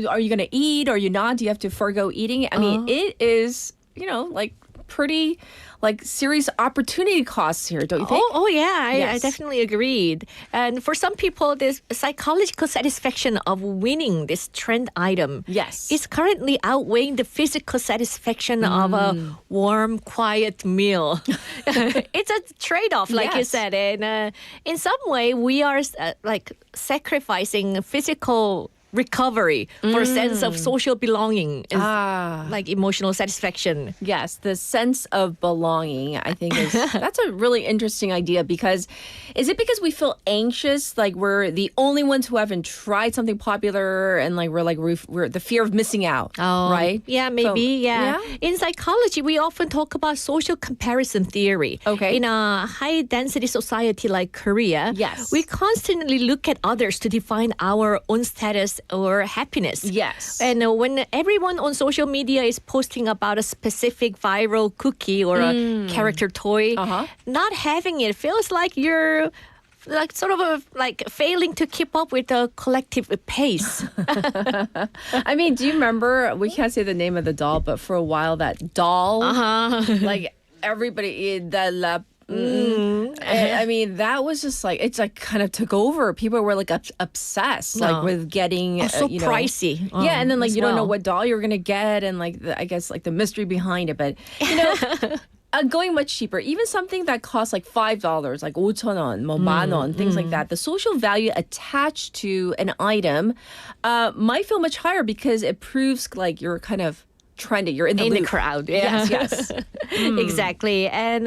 are you going to eat or you're not? Do you have to forego eating? I mean, it is, like pretty like serious opportunity costs here, don't you think? Oh yeah, I Yes. definitely agreed. And for some people, this psychological satisfaction of winning this trend item is currently outweighing the physical satisfaction of a warm, quiet meal. It's a trade-off, like you said. And in some way, we are like sacrificing physical recovery for a sense of social belonging, like emotional satisfaction. Yes, the sense of belonging, I think that's a really interesting idea, because is it because we feel anxious, like we're the only ones who haven't tried something popular, and like we're the fear of missing out, right? Yeah, maybe. So, In psychology, we often talk about social comparison theory. Okay. In a high-density society like Korea, we constantly look at others to define our own status or happiness. Yes. And when everyone on social media is posting about a specific viral cookie or a character toy, not having it feels like you're like sort of like failing to keep up with the collective pace. I mean, do you remember, we can't say the name of the doll, but for a while that doll, like everybody, I mean, that was just like, it's like kind of took over. People were like obsessed, like with getting so pricey. Yeah, and then like you don't know well. what doll you're gonna get, and like I guess like the mystery behind it. But going much cheaper, even something that costs like $5, like 5,000원, 뭐 10,000원, things like that. The social value attached to an item might feel much higher because it proves like you're kind of trendy. You're in the loop. crowd. Yes. Exactly. And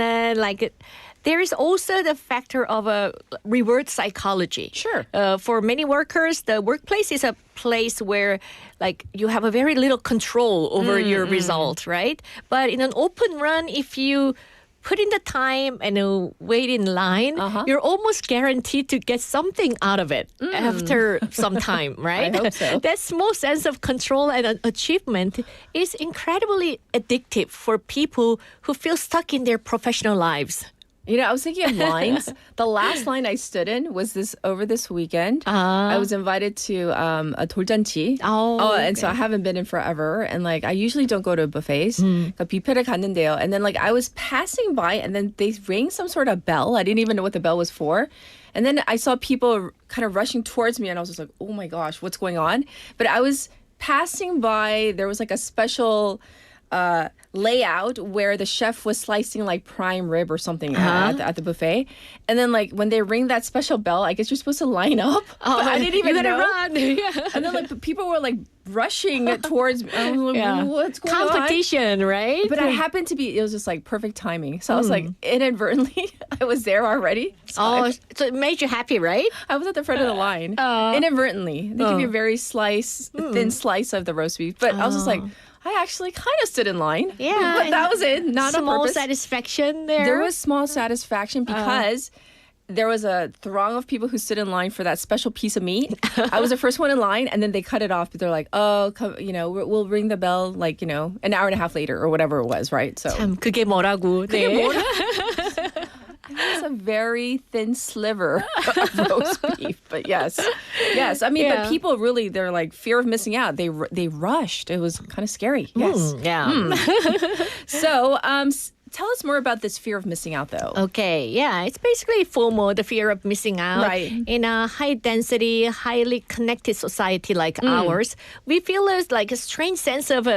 there is also the factor of a reward psychology. Sure. For many workers, the workplace is a place where like you have a very little control over your result, right? But in an open run, if you put in the time and wait in line, you're almost guaranteed to get something out of it after some time, right? I hope so. That small sense of control and achievement is incredibly addictive for people who feel stuck in their professional lives. I was thinking of lines. The last line I stood in was over this weekend. I was invited to a 돌잔치. And so I haven't been in forever. And like I usually don't go to buffets. 그러니까 뷔페를 갔는데요. And then like I was passing by and then they rang some sort of bell. I didn't even know what the bell was for. And then I saw people kind of rushing towards me and I was just like, oh my gosh, what's going on? But I was passing by. There was like a special layout where the chef was slicing like prime rib or something at the buffet. And then like when they ring that special bell, I guess you're supposed to line up. But I didn't even know. Run. And then like people were like rushing towards me. I was like, what's going on? Competition, right? But I happened to be, it was just like perfect timing. So I was like inadvertently, I was there already. So so it made you happy, right? I was at the front of the line. Inadvertently. They give you a very thin slice of the roast beef. But I was just like, I actually kind of stood in line. Yeah. But that was it. Not on small purpose. satisfaction there. There was small satisfaction because there was a throng of people who stood in line for that special piece of meat. I was the first one in line, and then they cut it off. But they're like, oh, come, we'll ring the bell, like, an hour and a half later or whatever it was, right? So 참 그게 뭐라고. It was a very thin sliver of roast beef, but yes. I mean, but people really, they're like fear of missing out. They rushed. It was kind of scary. Yes. So, tell us more about this fear of missing out, though. Okay, it's basically FOMO, the fear of missing out. Right. In a high-density, highly connected society like ours, we feel there's like a strange sense of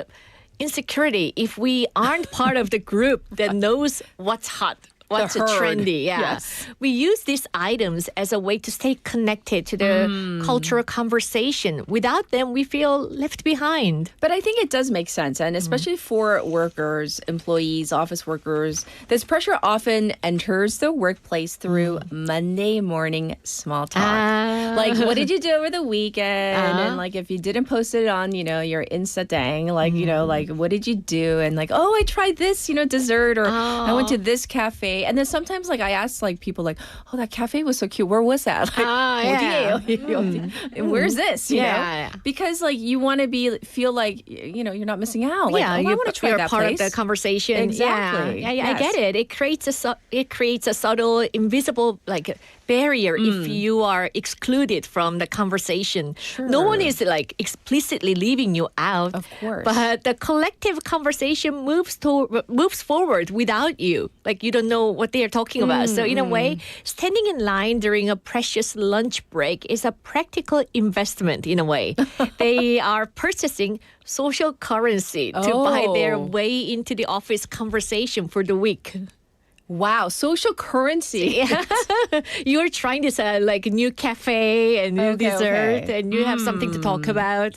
insecurity if we aren't part of the group that knows what's hot. What's trendy? Yes. We use these items as a way to stay connected to the cultural conversation. Without them, we feel left behind. But I think it does make sense, and especially for workers, employees, office workers, this pressure often enters the workplace through Monday morning small talk. Like, what did you do over the weekend? And like, if you didn't post it on, your Insta dang, like, like, what did you do? And like, oh, I tried this, dessert, or I went to this cafe. And then sometimes, like, I ask, like, people, like, oh, that cafe was so cute. Where was that? Like, where's this? You know? Because, like, you want to feel like, you're not missing out. Like, I want to try that part place. of the conversation. Exactly. Yeah, I get it. It creates a subtle, invisible, like, barrier if you are excluded from the conversation. Sure. No one is like explicitly leaving you out. Of course. But the collective conversation moves forward without you. Like you don't know what they are talking about. So in a way, standing in line during a precious lunch break is a practical investment in a way. They are purchasing social currency to buy their way into the office conversation for the week. Wow, social currency. You're trying to sell like a new cafe and new dessert and you have something to talk about.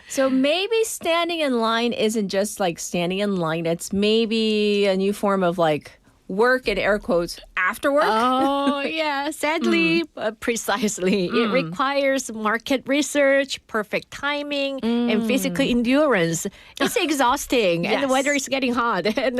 So maybe standing in line isn't just like standing in line. It's maybe a new form of like work in air quotes after work. Oh, yeah. Sadly, precisely. It requires market research, perfect timing, and physical endurance. It's exhausting, and the weather is getting hot. And,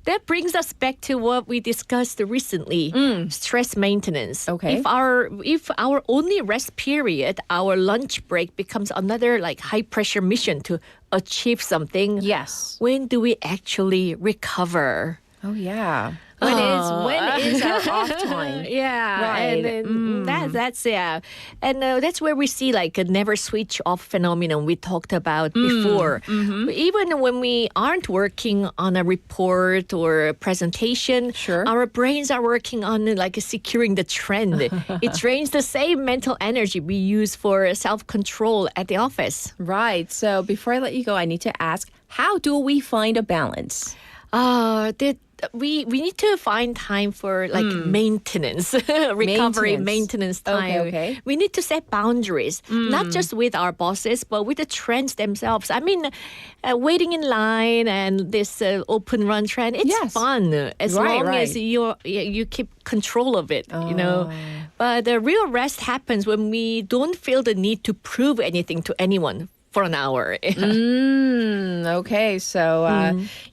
that brings us back to what we discussed recently, stress maintenance. Okay. If our only rest period, our lunch break, becomes another like high-pressure mission to achieve something, when do we actually recover? Oh, yeah. When is our off time? Right. And that's And that's where we see like a never switch off phenomenon we talked about before. Even when we aren't working on a report or a presentation, our brains are working on like securing the trend. It drains the same mental energy we use for self-control at the office. Right. So before I let you go, I need to ask, how do we find a balance? We need to find time for like maintenance, recovery, maintenance time. Okay. We need to set boundaries, not just with our bosses, but with the trends themselves. I mean, waiting in line and this open run trend, it's fun as long as you keep control of it, you know. But the real rest happens when we don't feel the need to prove anything to anyone for an hour. Okay, so,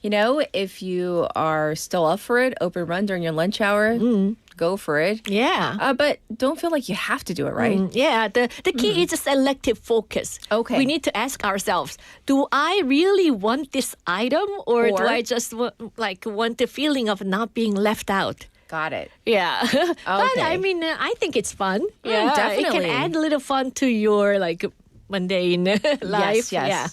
if you are still up for it, open run during your lunch hour, go for it. Yeah. But don't feel like you have to do it, right? The key is a selective focus. Okay. We need to ask ourselves, do I really want this item or do I just want the feeling of not being left out? Got it. Yeah. But Okay. I mean, I think it's fun. Yeah, definitely. It can add a little fun to your like mundane life. Yes, yes. Yeah.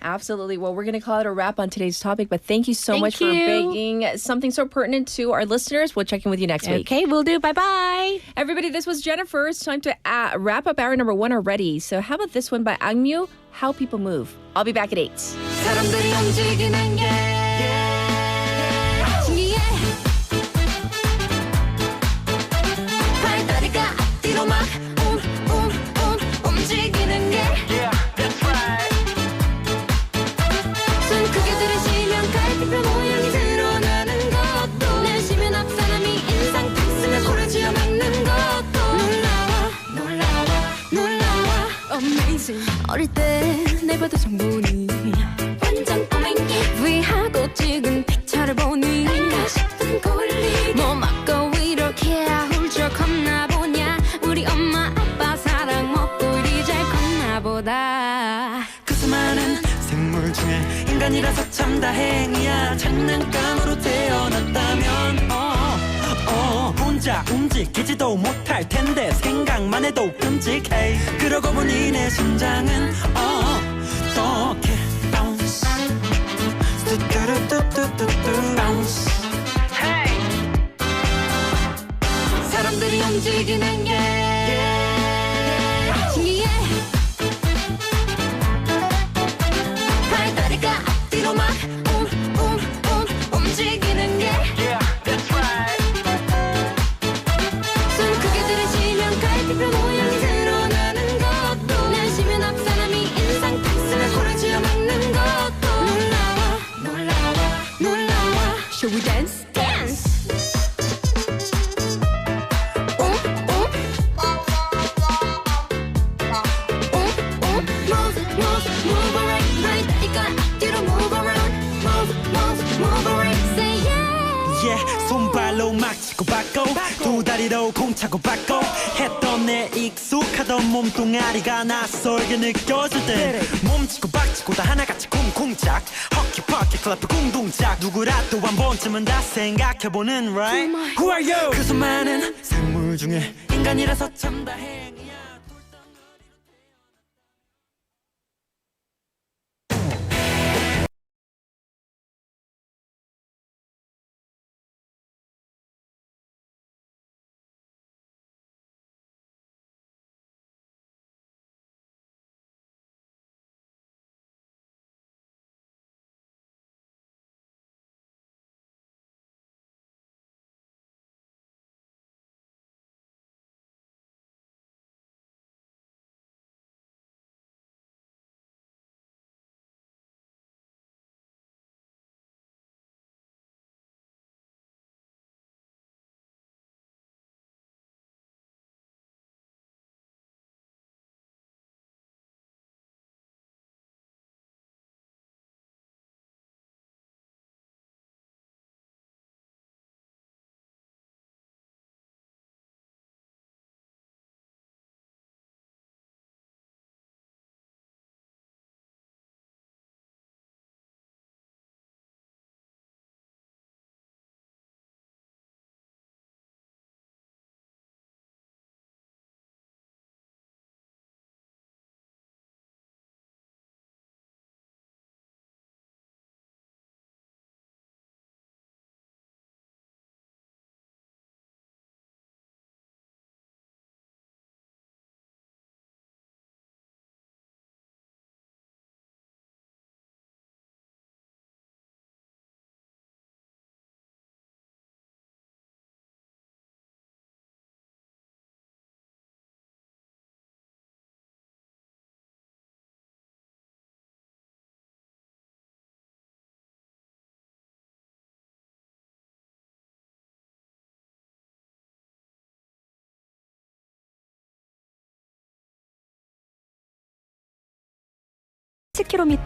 Absolutely. Well, we're going to call it a wrap on today's topic, but thank you so Thank much for you. bringing something so pertinent to our listeners. We'll check in with you next week. Okay, we'll do. Bye-bye. Everybody, this was Jennifer. It's time to wrap up hour number 1 already. So how about this one by Angmyu, How People Move. I'll be back at 8. 사람들이 움직이는 게 신기해 발다리가 앞뒤로 막 움직이는 게 손 크게 들으시면 갈비뼈 모양이 드러나는 것도 내쉬면 앞 사람이 인상 탁 쓰면 코를 쥐어 막는 것도 놀라워 Amazing 어릴 때 내봐도 정보니 완전 꼬맹이 위하고 찍은 픽처를 보니 아닌가 싶은 꼴리 뭐 막고 이렇게 훌쩍 컸나 보냐 우리 엄마 아빠 사랑 먹고 이리 잘 컸나 보다 그 수많은 생물 중에 인간이라서 참 다행이야 장난감으로 태어났다면 혼자 움직이지도 못할 텐데 생각만 해도 끔찍해 그러고 보니 내 심장은 어떻게 bounce 뚜뚜루뚜뚜뚜뚜 bounce 사람들이 움직이는 게 신기해 발다리가 앞뒤로 막 움직이는 게 손 크게 들으시면 갈비뼈 모양이 드러나는 것도 내쉬면 앞 사람이 인상 탁 쓰면 코를 쥐어 막는 것도 놀라워 Shall we dance? Dance! Move around 발다리가 앞뒤로 move around Move around Say yeah yeah 손발로 막 치고 받고 두 다리로 공 차고 받고 했던 내 익숙하던 몸뚱아리가 낯설게 느껴질 때 몸치고 박치고 다 하나같이 쿵쿵짝 허키퍼키 클럽 궁둥짝 누구라도 한 번쯤은 다 생각해보는 right Who are you 그 수많은 생물 중에 인간이라서 참 다행이야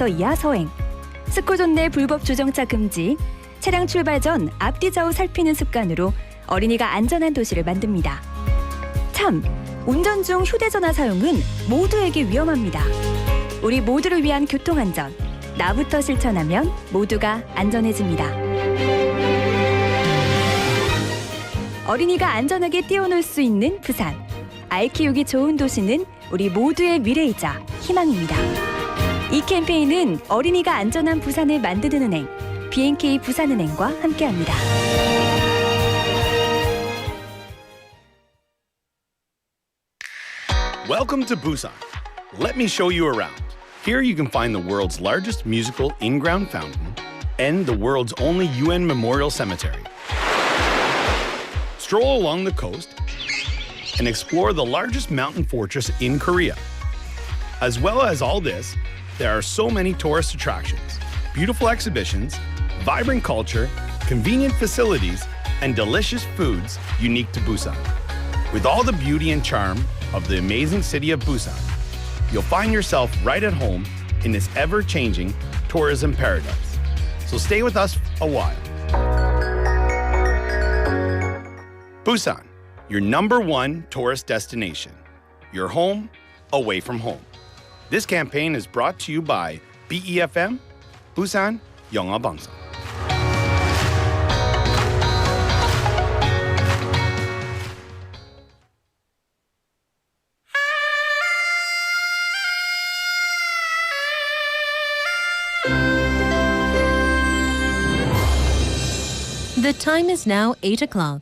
이하 서행, 스코존 내 불법 주정차 금지, 차량 출발 전 앞뒤 좌우 살피는 습관으로 어린이가 안전한 도시를 만듭니다. 참, 운전 중 휴대전화 사용은 모두에게 위험합니다. 우리 모두를 위한 교통안전, 나부터 실천하면 모두가 안전해집니다. 어린이가 안전하게 뛰어놀 수 있는 부산. 아이 키우기 좋은 도시는 우리 모두의 미래이자 희망입니다. 이 캠페인은 어린이가 안전한 부산을 만드는 은행, BNK 부산은행과 함께합니다. Welcome to Busan. Let me show you around. Here you can find the world's largest musical in-ground fountain and the world's only UN memorial cemetery. Stroll along the coast and explore the largest mountain fortress in Korea. As well as all this, there are so many tourist attractions, beautiful exhibitions, vibrant culture, convenient facilities, and delicious foods unique to Busan. With all the beauty and charm of the amazing city of Busan, you'll find yourself right at home in this ever-changing tourism paradise. So stay with us a while. Busan, your #1 tourist destination. Your home, away from home. This campaign is brought to you by BEFM, Busan 영어 방송. The time is now 8 o'clock.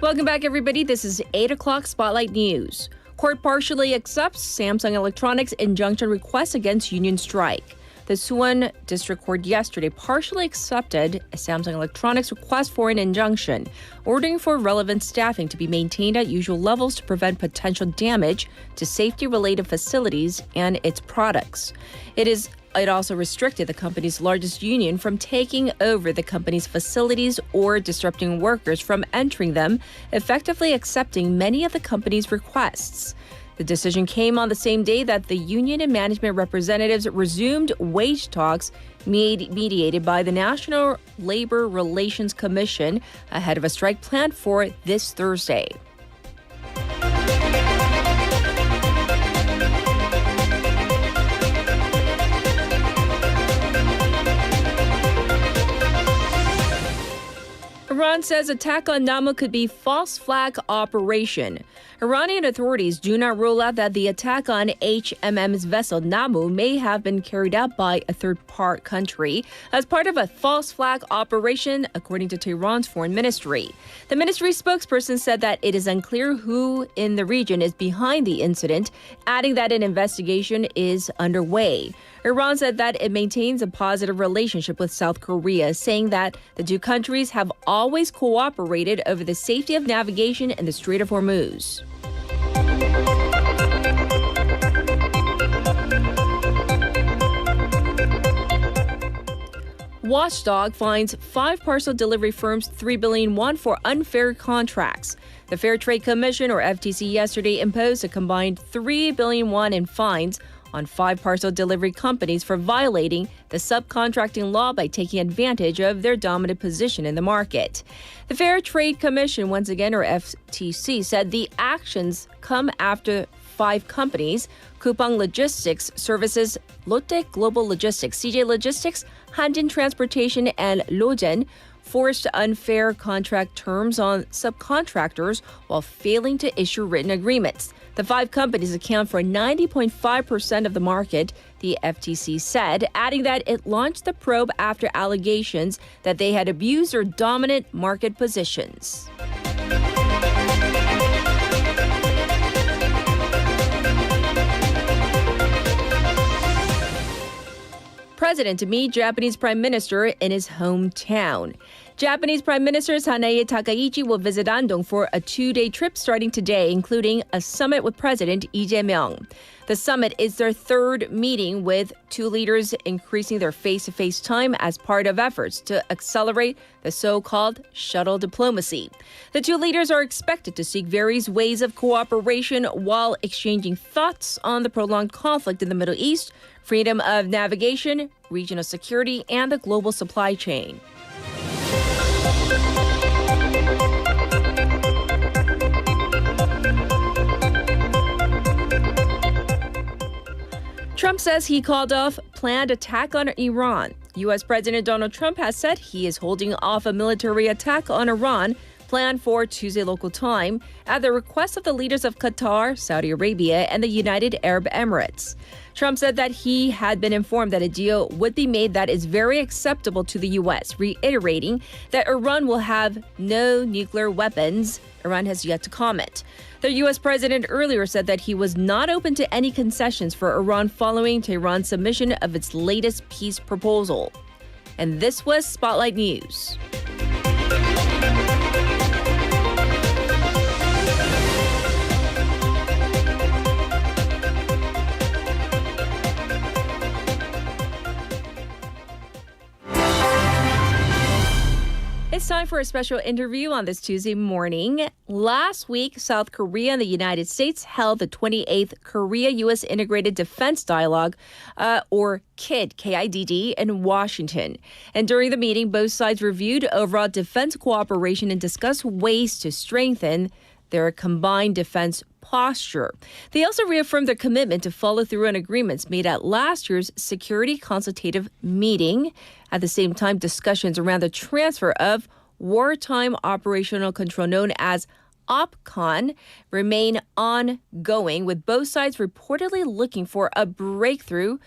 Welcome back, everybody. This is 8 o'clock Spotlight News. Court partially accepts Samsung Electronics' injunction request against union strike. The Suwon District Court yesterday partially accepted Samsung Electronics' request for an injunction, ordering for relevant staffing to be maintained at usual levels to prevent potential damage to safety-related facilities and its products. It also restricted the company's largest union from taking over the company's facilities or disrupting workers from entering them, effectively accepting many of the company's requests. The decision came on the same day that the union and management representatives resumed wage talks mediated by the National Labor Relations Commission ahead of a strike planned for this Thursday. Iran says attack on Namu could be false flag operation. Iranian authorities do not rule out that the attack on HMM's vessel Namu may have been carried out by a third-party country as part of a false flag operation, according to Tehran's foreign ministry. The ministry spokesperson said that it is unclear who in the region is behind the incident, adding that an investigation is underway. Iran said that it maintains a positive relationship with South Korea, saying that the two countries have always cooperated over the safety of navigation in the Strait of Hormuz. Watchdog finds 5 parcel delivery firms 3 billion won for unfair contracts. The Fair Trade Commission, or FTC, yesterday imposed a combined 3 billion won in fines on 5 parcel delivery companies for violating the subcontracting law by taking advantage of their dominant position in the market. The Fair Trade Commission, once again, or FTC, said the actions come after 5 companies, Coupang Logistics Services, Lotte Global Logistics, CJ Logistics, Hanjin Transportation, and Logen, forced unfair contract terms on subcontractors while failing to issue written agreements. The 5 companies account for 90.5% of the market, the FTC said, adding that it launched the probe after allegations that they had abused their dominant market positions. President to meet Japanese Prime Minister in his hometown. Japanese Prime Minister Sanae Takaichi will visit Andong for a 2-day trip starting today, including a summit with President Lee. The summit is their third meeting with two leaders, increasing their face-to-face time as part of efforts to accelerate the so-called shuttle diplomacy. The two leaders are expected to seek various ways of cooperation while exchanging thoughts on the prolonged conflict in the Middle East, freedom of navigation, regional security, and the global supply chain. Trump says he called off planned attack on Iran. U.S. President Donald Trump has said he is holding off a military attack on Iran planned for Tuesday local time at the request of the leaders of Qatar, Saudi Arabia, and the United Arab Emirates. Trump said that he had been informed that a deal would be made that is very acceptable to the U.S., reiterating that Iran will have no nuclear weapons. Iran has yet to comment. The U.S. president earlier said that he was not open to any concessions for Iran following Tehran's submission of its latest peace proposal. And this was Spotlight News. It's time for a special interview on this Tuesday morning. Last week, South Korea and the United States held the 28th Korea-U.S. Integrated Defense Dialogue, or KIDD, K-I-D-D, in Washington. And during the meeting, both sides reviewed overall defense cooperation and discussed ways to strengthen their combined defense posture. They also reaffirmed their commitment to follow through on agreements made at last year's Security Consultative Meeting. At the same time, discussions around the transfer of wartime operational control known as OPCON remain ongoing, with both sides reportedly looking for a breakthrough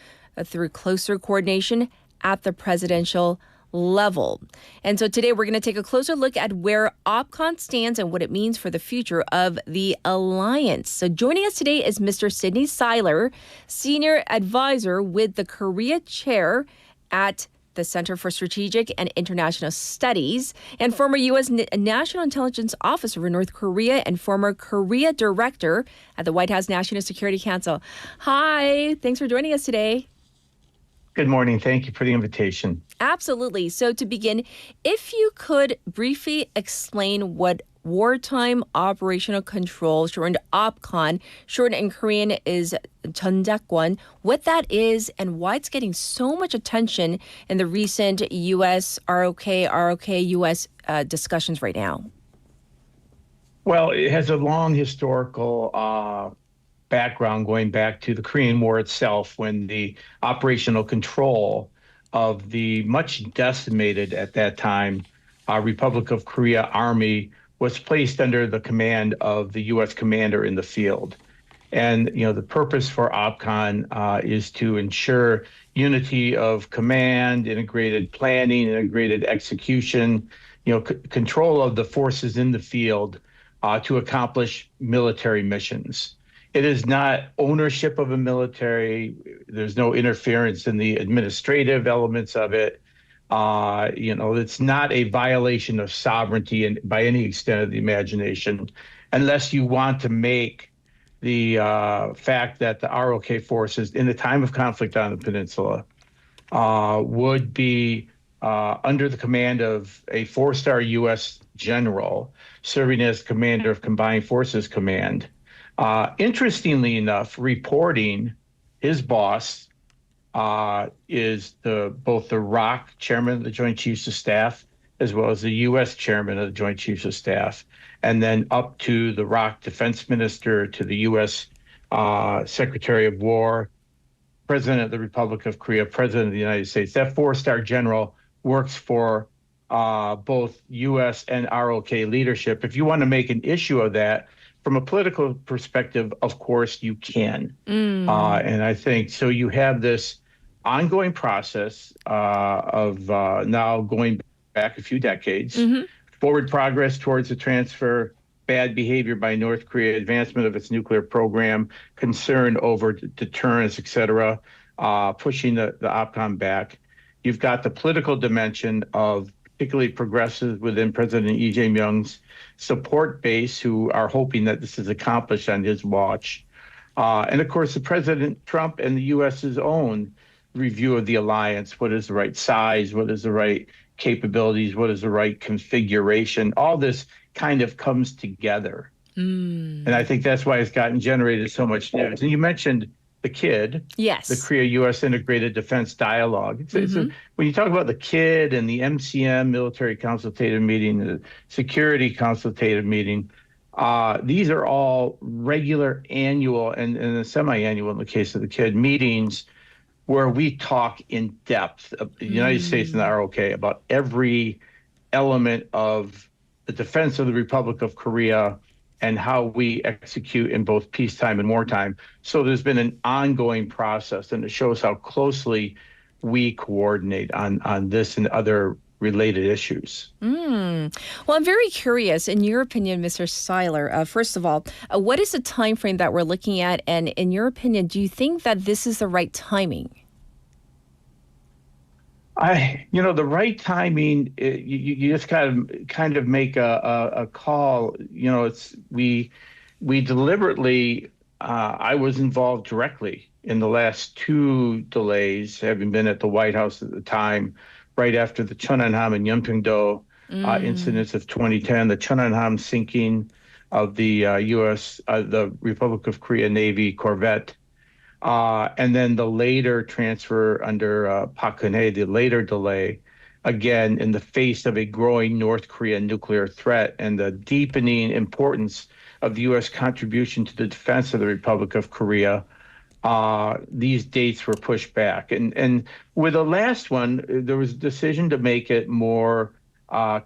through closer coordination at the presidential level. And so today we're going to take a closer look at where OPCON stands and what it means for the future of the alliance. So joining us today is Mr. Sidney Seiler, Senior Advisor with the Korea Chair at the Center for Strategic and International Studies, and former U.S. National Intelligence Officer in North Korea and former Korea Director at the White House National Security Council. Hi, thanks for joining us today. Good morning. Thank you for the invitation. Absolutely. So to begin, if you could briefly explain what wartime operational control, shortened OPCON, shortened in Korean is 전작권, what that is and why it's getting so much attention in the recent U.S. ROK U.S. Discussions right now. Well, it has a long historical background going back to the Korean War itself, when the operational control of the much decimated at that time Republic of Korea Army was placed under the command of the U.S. commander in the field. And, the purpose for OPCON is to ensure unity of command, integrated planning, integrated execution, control of the forces in the field to accomplish military missions. It is not ownership of a military. There's no interference in the administrative elements of it. It's not a violation of sovereignty by any extent of the imagination, unless you want to make the fact that the ROK forces in the time of conflict on the peninsula would be under the command of a 4-star U.S. general serving as commander of Combined Forces Command. Interestingly enough, reporting his boss is both the ROK chairman of the Joint Chiefs of Staff, as well as the U.S. chairman of the Joint Chiefs of Staff, and then up to the ROK defense minister, to the U.S. Secretary of War, President of the Republic of Korea, President of the United States. That 4-star general works for both U.S. and ROK leadership. If you want to make an issue of that, from a political perspective, of course, you can. And I think so. You have this ongoing process of now going back a few decades, forward progress towards the transfer, bad behavior by North Korea, advancement of its nuclear program, concern over deterrence, et cetera, pushing the OPCON back. You've got the political dimension of particularly progressives within President Lee Jae-myung's support base who are hoping that this is accomplished on his watch. And of course, the President Trump and the U.S.'s own review of the alliance. What is the right size? What is the right capabilities? What is the right configuration? All this kind of comes together. And I think that's why it's gotten generated so much news. And you mentioned the KID, yes, the Korea-U.S. Integrated Defense Dialogue. When you talk about the KID and the MCM, Military Consultative Meeting, the Security Consultative Meeting, these are all regular annual and semi-annual, in the case of the KID, meetings where we talk in depth of the United States and the ROK about every element of the defense of the Republic of Korea and how we execute in both peacetime and wartime. So there's been an ongoing process, and it shows how closely we coordinate on this and other related issues. Well, I'm very curious, in your opinion, Mr. Seiler, first of all, what is the time frame that we're looking at? And in your opinion, do you think that this is the right timing? The right timing, you just kind of make a call. We deliberately, I was involved directly in the last two delays, having been at the White House at the time, right after the Cheonanham and Yeonpyeongdo incidents of 2010, the Cheonanham sinking of the the Republic of Korea Navy corvette. And then the later transfer under Park Geun-hye, the later delay, again, in the face of a growing North Korean nuclear threat and the deepening importance of the U.S. contribution to the defense of the Republic of Korea, these dates were pushed back. And with the last one, there was a decision to make it more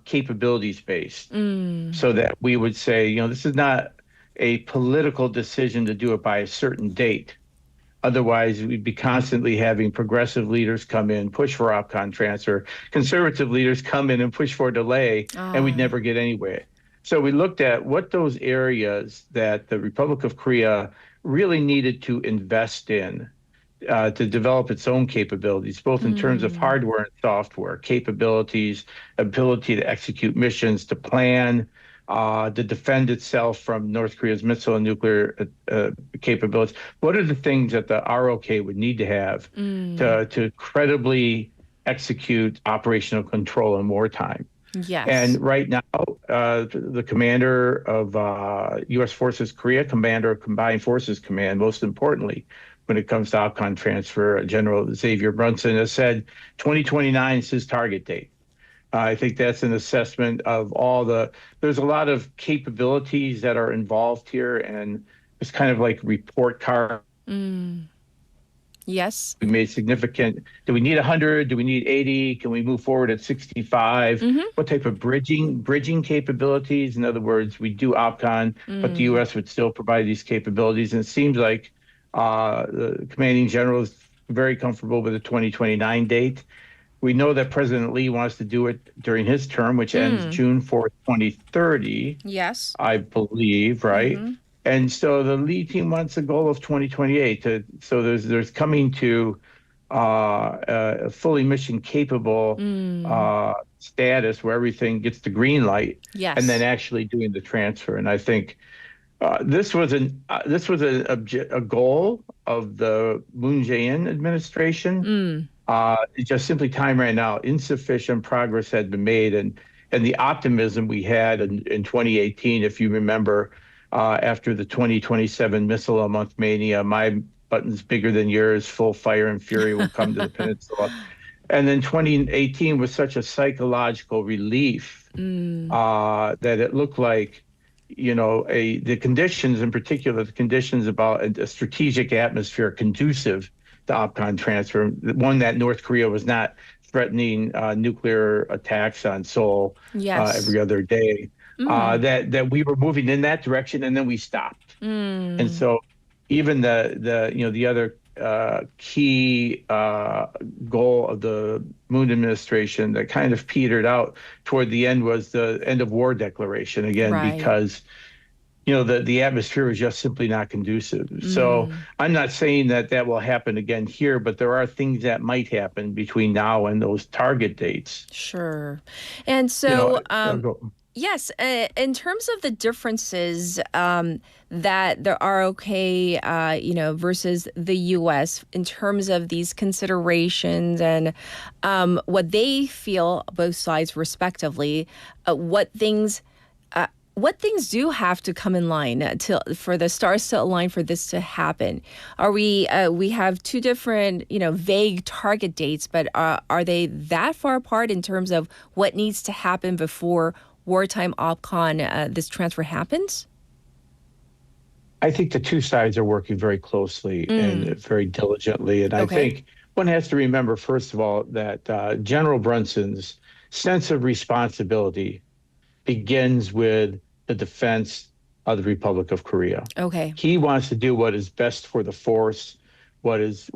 capabilities-based, so that we would say, this is not a political decision to do it by a certain date. Otherwise, we'd be constantly having progressive leaders come in, push for OPCON transfer, conservative leaders come in and push for delay, and we'd never get anywhere. So we looked at what those areas that the Republic of Korea really needed to invest in to develop its own capabilities, both in terms of hardware and software, capabilities, ability to execute missions, to plan, to defend itself from North Korea's missile and nuclear capabilities. What are the things that the ROK would need to have to credibly execute operational control in wartime? Yes. And right now, the commander of U.S. Forces Korea, commander of Combined Forces Command, most importantly, when it comes to OPCON transfer, General Xavier Brunson has said 2029 is his target date. I think that's an assessment of there's a lot of capabilities that are involved here, and it's kind of like report card. Yes. We made significant, do we need 100? Do we need 80? Can we move forward at 65? What type of bridging capabilities? In other words, we do OPCON, but the U.S. would still provide these capabilities. And it seems like the commanding general is very comfortable with the 2029 date. We know that President Lee wants to do it during his term, which ends June 4th, 2030. Yes. I believe, right? And so the Lee team wants a goal of 2028. So there's coming to a fully mission capable status where everything gets the green light, and then actually doing the transfer. And I think this was a goal of the Moon Jae-in administration. It's just simply time right now. Insufficient progress had been made, and the optimism we had in 2018, if you remember, after the 2027 missile a month mania, my button's bigger than yours, full fire and fury will come to the peninsula. And then 2018 was such a psychological relief that it looked like, the conditions, in particular, the conditions about a strategic atmosphere conducive to OPCON transfer, one that North Korea was not threatening nuclear attacks on Seoul every other day, that we were moving in that direction, and then we stopped. And so even the other key goal of the Moon administration that kind of petered out toward the end was the end of war declaration, again, because the atmosphere is just simply not conducive. So I'm not saying that will happen again here, but there are things that might happen between now and those target dates. Sure. And so, yes, in terms of the differences that there are versus the U.S. in terms of these considerations and what they feel, both sides respectively, what things do have to come in line for the stars to align for this to happen? Are we have two different, vague target dates, but are they that far apart in terms of what needs to happen before wartime OPCON, this transfer happens? I think the two sides are working very closely and very diligently. And I think one has to remember, first of all, that General Brunson's sense of responsibility begins with the defense of the Republic of Korea. Okay. He wants to do what is best for the force, what is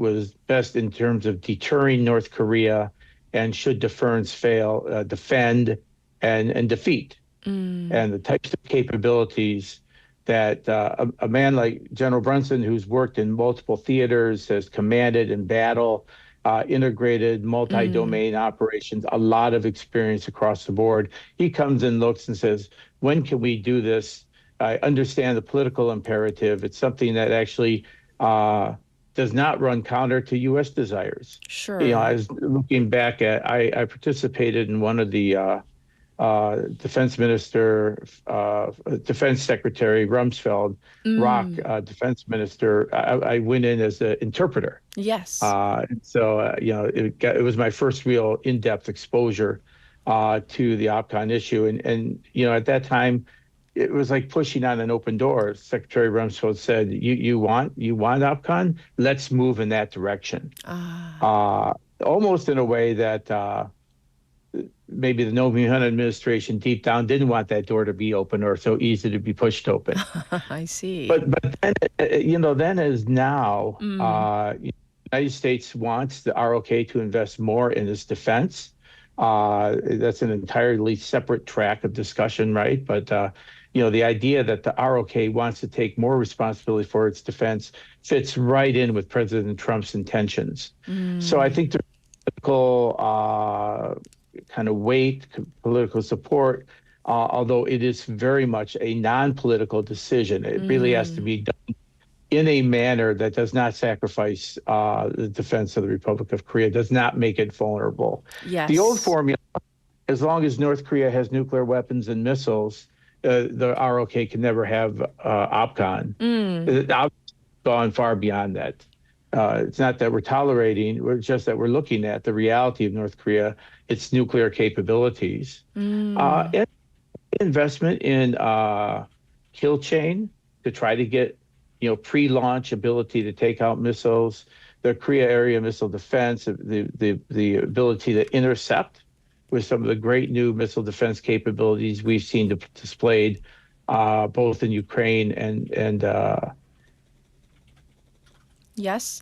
best in terms of deterring North Korea, and should deterrence fail, defend and defeat. And the types of capabilities that a man like General Brunson, who's worked in multiple theaters, has commanded in battle, integrated multi-domain operations, a lot of experience across the board. He comes and looks and says, when can we do this? I understand the political imperative. It's something that actually does not run counter to U.S. desires. Sure. I was looking back at, I participated in one of the Defense Secretary Rumsfeld, Defense Minister. I went in as an interpreter. Yes. So it was my first real in-depth exposure to the OPCON issue, and at that time, it was like pushing on an open door. Secretary Rumsfeld said, "You want OPCON? Let's move in that direction." Almost in a way that. Maybe the Nomi administration deep down didn't want that door to be open or so easy to be pushed open. I see. But then, then as now, the United States wants the ROK to invest more in its defense. That's an entirely separate track of discussion, right? But, the idea that the ROK wants to take more responsibility for its defense fits right in with President Trump's intentions. So I think there's political kind of weight, political support, although it is very much a non-political decision. It really has to be done in a manner that does not sacrifice the defense of the Republic of Korea, does not make it vulnerable. Yes. The old formula, as long as North Korea has nuclear weapons and missiles, the ROK can never have OPCON. It's gone far beyond that. It's not that we're tolerating, it's just that we're looking at the reality of North Korea, its nuclear capabilities. And investment in kill chain to try to get, pre-launch ability to take out missiles, the Korea area missile defense, the ability to intercept with some of the great new missile defense capabilities we've seen displayed both in Ukraine and Yes.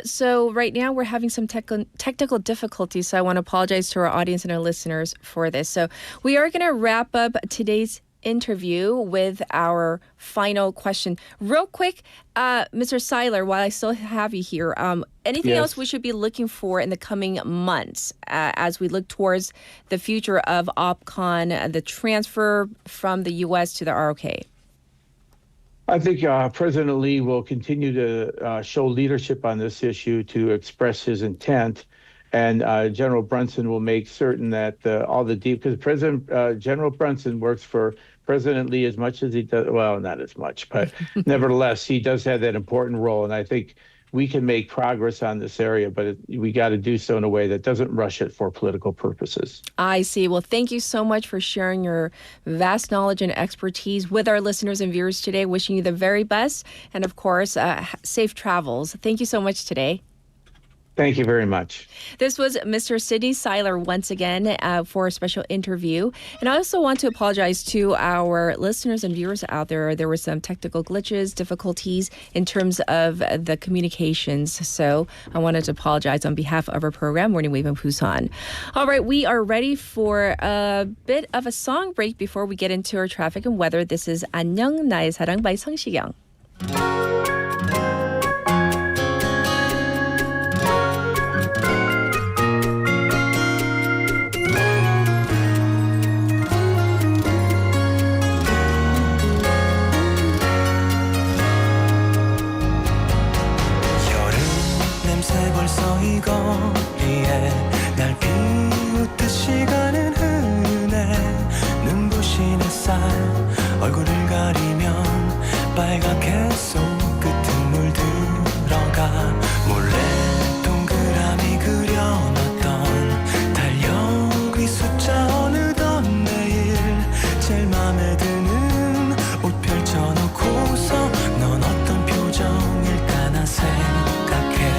So right now we're having some technical difficulties, so I want to apologize to our audience and our listeners for this. So we are going to wrap up today's interview with our final question. Real quick, Mr. Seiler, while I still have you here, anything else we should be looking for in the coming months as we look towards the future of OPCON, the transfer from the U.S. to the ROK? I think President Lee will continue to show leadership on this issue to express his intent, and General Brunson will make certain that all the because General Brunson works for President Lee as much as he does. Well, not as much, but nevertheless, he does have that important role, and I think we can make progress on this area, but we got to do so in a way that doesn't rush it for political purposes. I see. Well, thank you so much for sharing your vast knowledge and expertise with our listeners and viewers today. Wishing you the very best. And of course, safe travels. Thank you so much today. Thank you very much. This was Mr. Sidney Seiler once again for a special interview. And I also want to apologize to our listeners and viewers out there. There were some technical glitches, difficulties in terms of the communications. So I wanted to apologize on behalf of our program, Morning Wave in Busan. All right, we are ready for a bit of a song break before we get into our traffic and weather. This is 안녕 나의 사랑 by 성시경. 벌써 이 거리에 날 비웃듯이 가는 흐네 눈부신 햇살 얼굴을 가리면 빨갛게 손끝은 물들어가 몰래 동그라미 그려놨던 달력 위 숫자 어느덧 내일 제일 맘에 드는 옷 펼쳐놓고서 넌 어떤 표정일까 난 생각해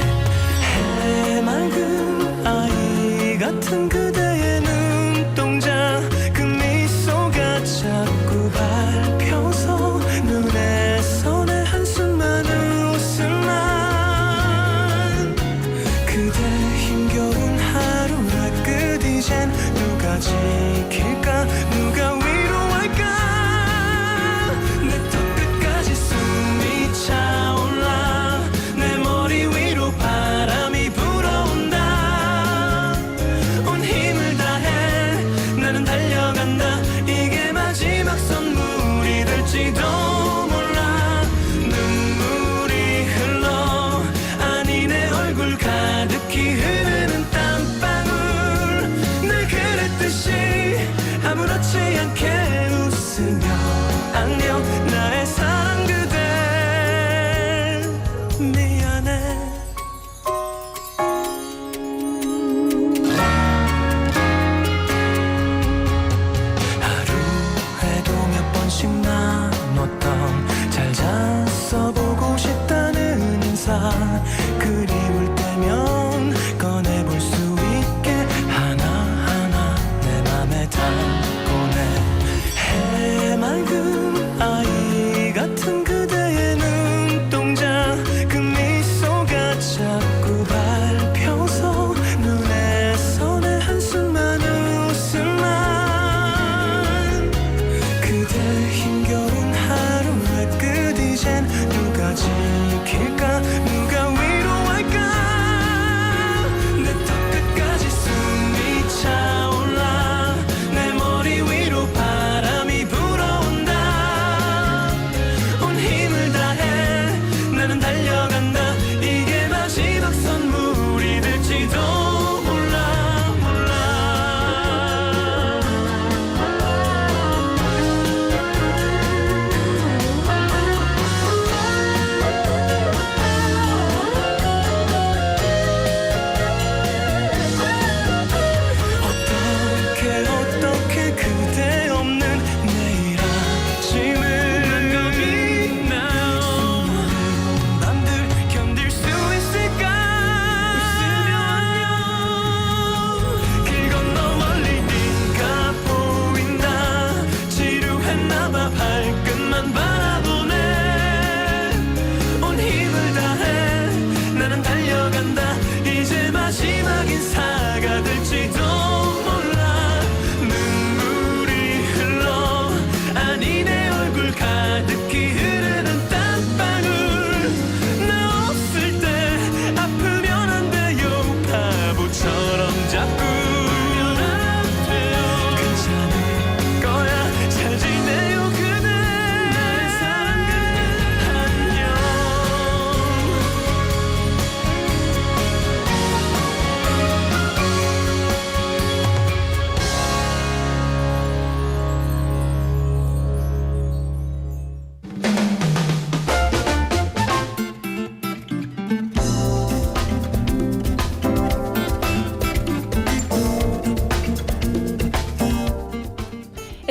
맑은 아이 같은 그대의 눈동자 그 미소가 자꾸 밟혀서 눈에서 내 한숨만은 웃음만 그대 힘겨운 하루의 끝 이젠 누가 지킬까 누가 위로할까 내 턱 끝까지 숨이 차올라 내 머리 위로 바람이 불어온다 온 힘을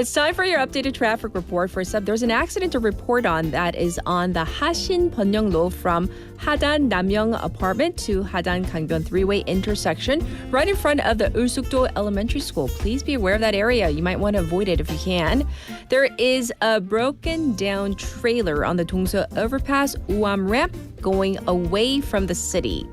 It's time for your updated traffic report. First up, there's an accident to report on that is on the Hasin Byeonglo from Hadan Namyeong apartment to Hadan Gangbyeon three-way intersection right in front of the Ulsukdo Elementary School. Please be aware of that area. You might want to avoid it if you can. There is a broken down trailer on the Dongso overpass Uam ramp going away from the city.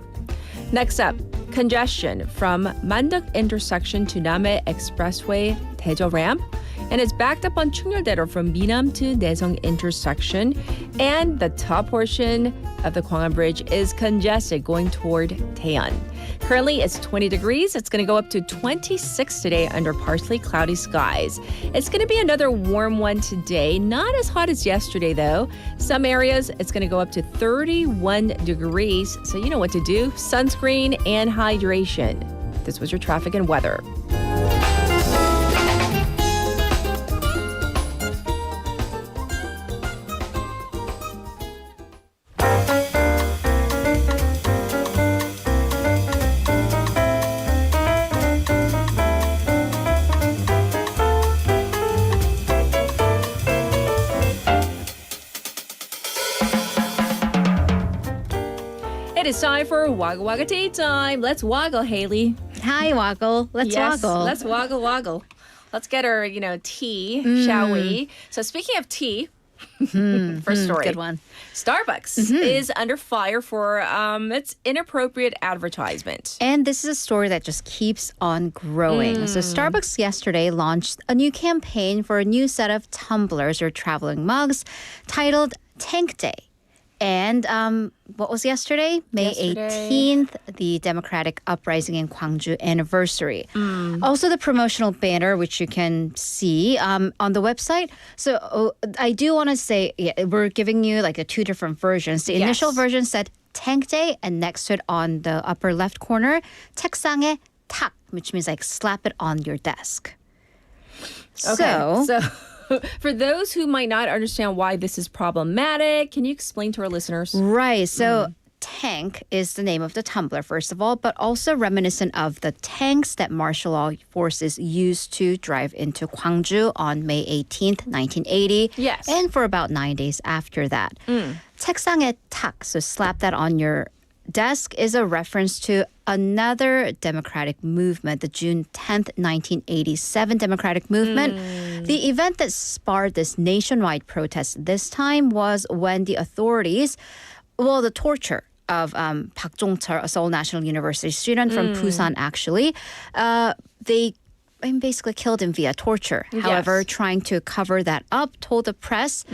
Next up, congestion from Manduk intersection to Name Expressway Daejeon ramp. And it's backed up on Chungnyeol-daero from Minam to Daeseong intersection. And the top portion of the Gwangan Bridge is congested going toward Daeyeon. Currently, it's 20 degrees. It's going to go up to 26 today under partly cloudy skies. It's going to be another warm one today. Not as hot as yesterday, though. Some areas, it's going to go up to 31 degrees. So you know what to do. Sunscreen and hydration. This was your traffic and weather. It's time for Waggle Waggle Tea Time. Let's waggle, Haley. Hi, Waggle. Let's waggle. Let's waggle. Let's get our, tea, shall we? So speaking of tea, first story. Good one. Starbucks is under fire for its inappropriate advertisement. And this is a story that just keeps on growing. So Starbucks yesterday launched a new campaign for a new set of tumblers or traveling mugs titled Tank Day. And what was yesterday? May 18th, the Democratic Uprising in Gwangju anniversary. Also the promotional banner, which you can see on the website. So I do want to say, we're giving you like the two different versions. The initial version said Tank Day, and next to it on the upper left corner, 책상에 탁, which means like slap it on your desk. Okay, so for those who might not understand why this is problematic, can you explain to our listeners? Right. So tank is the name of the tumbler, first of all, but also reminiscent of the tanks that martial law forces used to drive into Gwangju on May 18th, 1980. Yes. And for about 9 days after that. 책상에 탁, so slap that on your desk, is a reference to another democratic movement, the June 10th, 1987 democratic movement. The event that sparked this nationwide protest this time was when the authorities, the torture of Park Jong-cheol, a Seoul National University student from Busan, actually, they basically killed him via torture. However, trying to cover that up, told the press,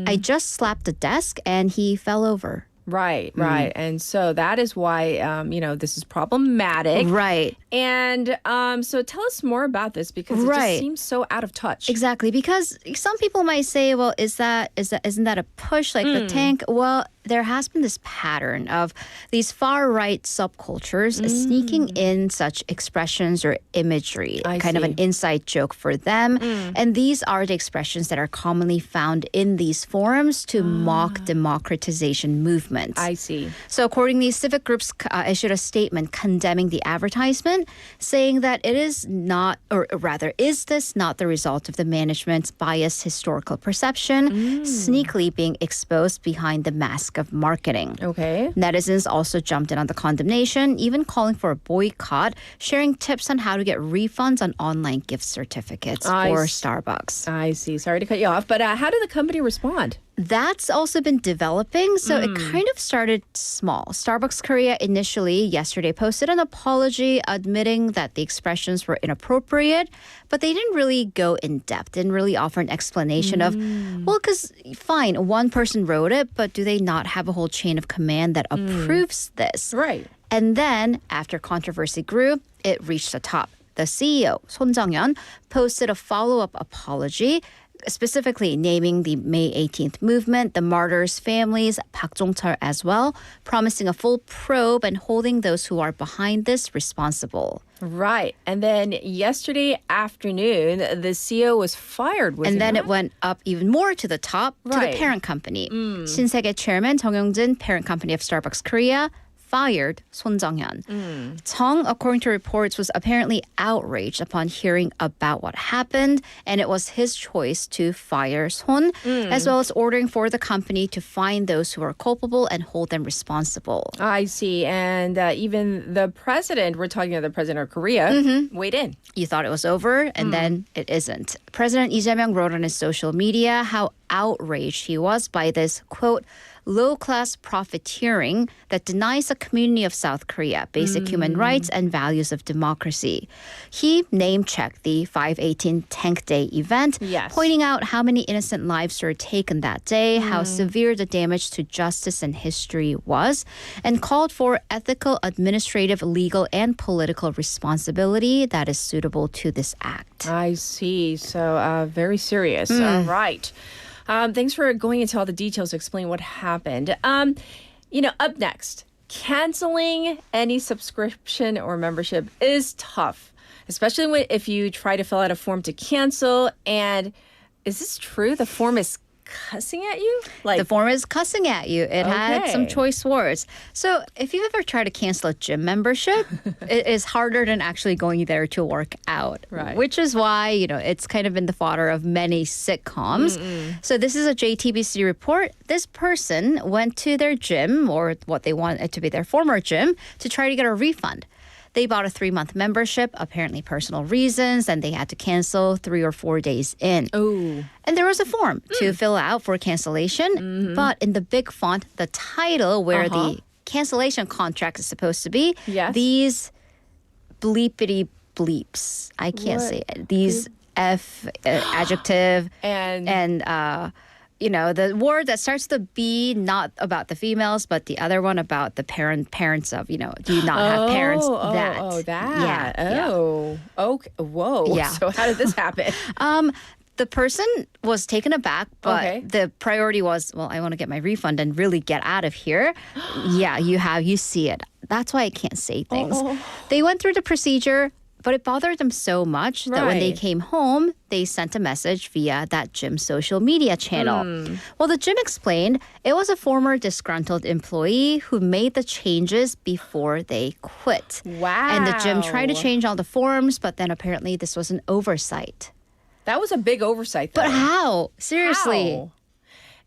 I just slapped the desk and he fell over. Right. And so that is why, this is problematic. Right. And so tell us more about this because it just seems so out of touch. Exactly. Because some people might say, well, isn't that a push like the tank? Well, there has been this pattern of these far-right subcultures sneaking in such expressions or imagery, kind of an inside joke for them. And these are the expressions that are commonly found in these forums to mock democratization movements. I see. So accordingly, civic groups issued a statement condemning the advertisement, saying that it is not, or rather, is this not the result of the management's biased historical perception, sneakily being exposed behind the mask of marketing. Okay. Netizens also jumped in on the condemnation, even calling for a boycott, sharing tips on how to get refunds on online gift certificates for Starbucks. I see. Sorry to cut you off, but how did the company respond? That's also been developing, so it kind of started small. Starbucks Korea initially yesterday posted an apology admitting that the expressions were inappropriate, but they didn't really go in depth, didn't really offer an explanation of, because fine, one person wrote it, but do they not have a whole chain of command that approves this? Right. And then, after controversy grew, it reached the top. The CEO, Son Jung-yeon, posted a follow-up apology, specifically naming the May 18th movement, the martyrs' families, Park Jong-cheol as well, promising a full probe and holding those who are behind this responsible. Right. And then yesterday afternoon, the CEO was fired. And then it went up even more to the top, to the parent company. Shinsegae chairman Jung Yong-jin, parent company of Starbucks Korea, fired Son Jung-hyun. Jung, according to reports, was apparently outraged upon hearing about what happened, and it was his choice to fire Son, as well as ordering for the company to find those who are culpable and hold them responsible. I see. And even the president, we're talking about the president of Korea, weighed in. You thought it was over, and then it isn't. President Lee Jae-myung wrote on his social media how outraged he was by this, quote, low-class profiteering that denies the community of South Korea basic human rights and values of democracy. He name-checked the 5/18 Tank Day event, pointing out how many innocent lives were taken that day, how severe the damage to justice and history was, and called for ethical, administrative, legal, and political responsibility that is suitable to this act. I see. So very serious. All right. Thanks for going into all the details to explain what happened. Up next, canceling any subscription or membership is tough, especially if you try to fill out a form to cancel. And is this true? The form is cussing at you? The form is cussing at you. It had some choice words. So if you've ever tried to cancel a gym membership, it is harder than actually going there to work out. Right. Which is why, it's kind of been the fodder of many sitcoms. So this is a JTBC report. This person went to their gym, or what they want it to be their former gym, to try to get a refund. They bought a 3-month membership, apparently personal reasons, and they had to cancel 3 or 4 days in. Oh. And there was a form to fill out for cancellation, but in the big font, the title where the cancellation contract is supposed to be, these bleepity bleeps. I can't say it. These F adjective and the word that starts with a B, not about the females, but the other one about the parents of, do you not have parents? That. Yeah. Oh. Okay. Whoa. Yeah. So how did this happen? The person was taken aback, but the priority was, well, I want to get my refund and really get out of here. You see it. That's why I can't say things. They went through the procedure, but it bothered them so much that when they came home, they sent a message via that gym's social media channel. Well, the gym explained it was a former disgruntled employee who made the changes before they quit. Wow. And the gym tried to change all the forms, but then apparently this was an oversight. That was a big oversight, though. But how? Seriously. How?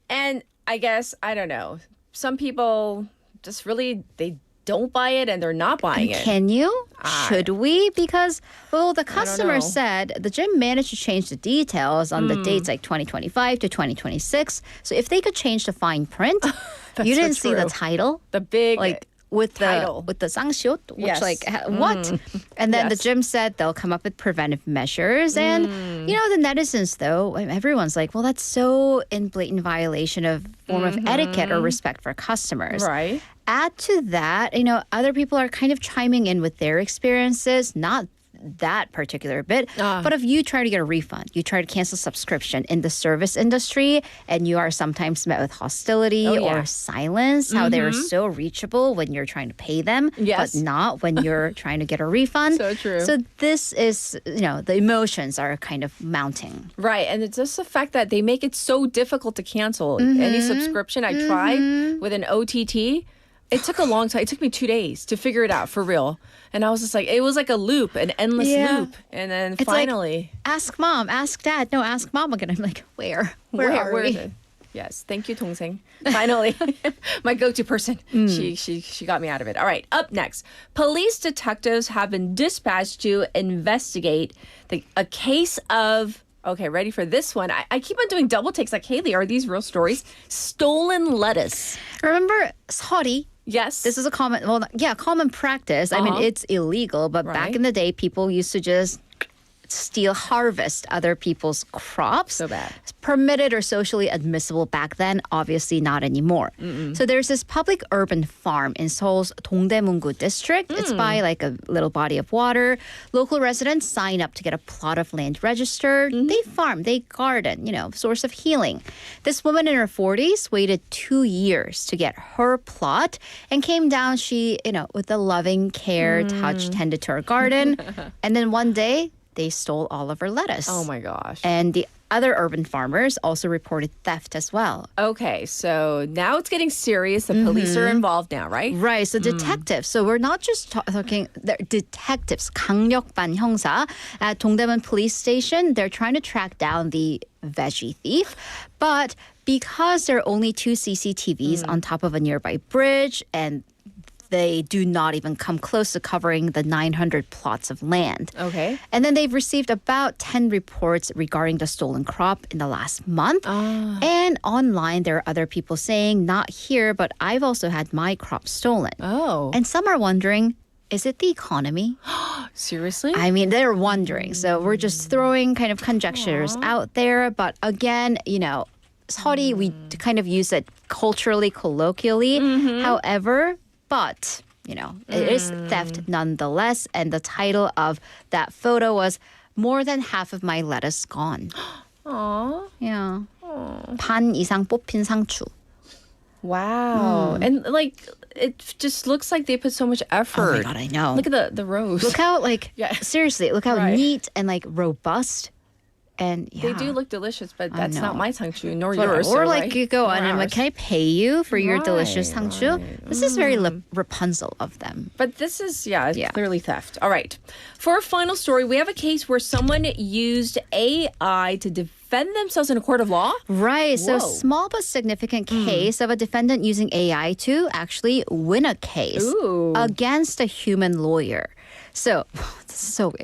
And I guess, I don't know, some people just really, they don't buy it and they're not buying it. Can you? Should we? Because, the customer said the gym managed to change the details on the dates like 2025 to 2026. So if they could change the fine print, you didn't see the title? The big with title. The 상시옷, which what? And then the gym said they'll come up with preventive measures. And, the netizens, though, everyone's like, well, that's so in blatant violation of form of etiquette or respect for customers. Right. Add to that, other people are kind of chiming in with their experiences, not that particular bit. But if you try to get a refund, you try to cancel subscription in the service industry, and you are sometimes met with hostility or silence, how they're so reachable when you're trying to pay them, but not when you're trying to get a refund. So true. So this is, the emotions are kind of mounting. Right. And it's just the fact that they make it so difficult to cancel any subscription. I tried with an OTT. It took a long time. It took me 2 days to figure it out for real. And I was just like, it was like a loop, an endless loop. And then it's finally. Like, ask mom, ask dad. No, ask mom again. I'm like, where are we? Is it? Yes. Thank you, Tongseng. Finally. My go-to person. She got me out of it. All right. Up next. Police detectives have been dispatched to investigate a case of... Okay, ready for this one? I keep on doing double takes like, Haley, are these real stories? Stolen lettuce. Remember Sori? Yes. This is a common practice. I mean, it's illegal, but back in the day, people used to just harvest other people's crops. So bad. It's permitted or socially admissible back then, obviously not anymore. So there's this public urban farm in Seoul's Dongdaemun-gu district. It's by like a little body of water. Local residents sign up to get a plot of land registered. They farm, they garden, source of healing. This woman in her 40s waited 2 years to get her plot and came down, with a loving care touch, tended to her garden. And then one day, they stole all of her lettuce. Oh my gosh. And the other urban farmers also reported theft as well. Okay, so now it's getting serious. The police are involved now, right? Right. So detectives. So we're not just talking detectives. 강력반 형사 at Dongdaemun Police Station. They're trying to track down the veggie thief, but because there are only 2 CCTVs on top of a nearby bridge and they do not even come close to covering the 900 plots of land. Okay. And then they've received about 10 reports regarding the stolen crop in the last month. And online, there are other people saying, not here, but I've also had my crop stolen. Oh. And some are wondering, is it the economy? Seriously? I mean, they're wondering. So we're just throwing kind of conjectures out there. But again, you know, sorry, we kind of use it culturally, colloquially. However, but, you know, it is theft nonetheless. And the title of that photo was More Than Half of My Lettuce Gone. Aww. Yeah. 반 이상 뽑힌 상추. Wow. And like, it just looks like they put so much effort. Oh my God, I know. Look at the rows. Look how, like, seriously, look how Right. neat and, like, robust. And yeah. They do look delicious, but that's know. not my sangchu, nor Whatever. yours. Or so, like right? you go on Nor and I'm like, ours. can I pay you for your delicious Right, sangchu? This is very Rapunzel of them. But this is, clearly theft. All right. For our final story, we have a case where someone used AI to defend themselves in a court of law. Right. So Whoa. small but significant case of a defendant using AI to actually win a case against a human lawyer. So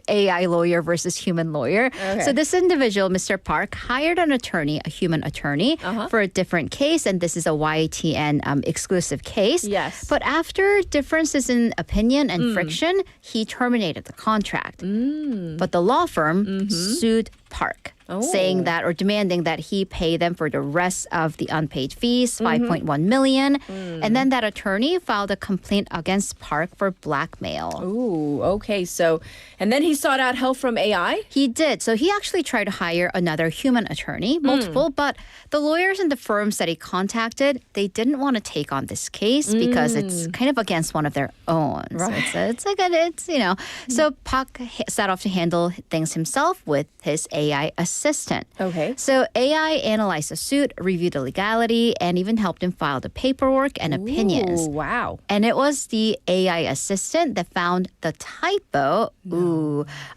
AI lawyer versus human lawyer. Okay. So this individual, Mr. Park, hired an attorney, a human attorney, for a different case. And this is a YTN exclusive case. Yes. But after differences in opinion and friction, he terminated the contract. But the law firm sued Park. Saying that or demanding that he pay them for the rest of the unpaid fees, 5.1 million. And then that attorney filed a complaint against Park for blackmail. Ooh, okay. So, and then he sought out help from AI? He did. So he actually tried to hire another human attorney, multiple, but the lawyers and the firms that he contacted, they didn't want to take on this case because it's kind of against one of their own. Right. So it's like, you know. So Park set off to handle things himself with his AI assistant. Okay. So AI analyzed the suit, reviewed the legality, and even helped him file the paperwork and opinions. Ooh, wow. And it was the AI assistant that found the typo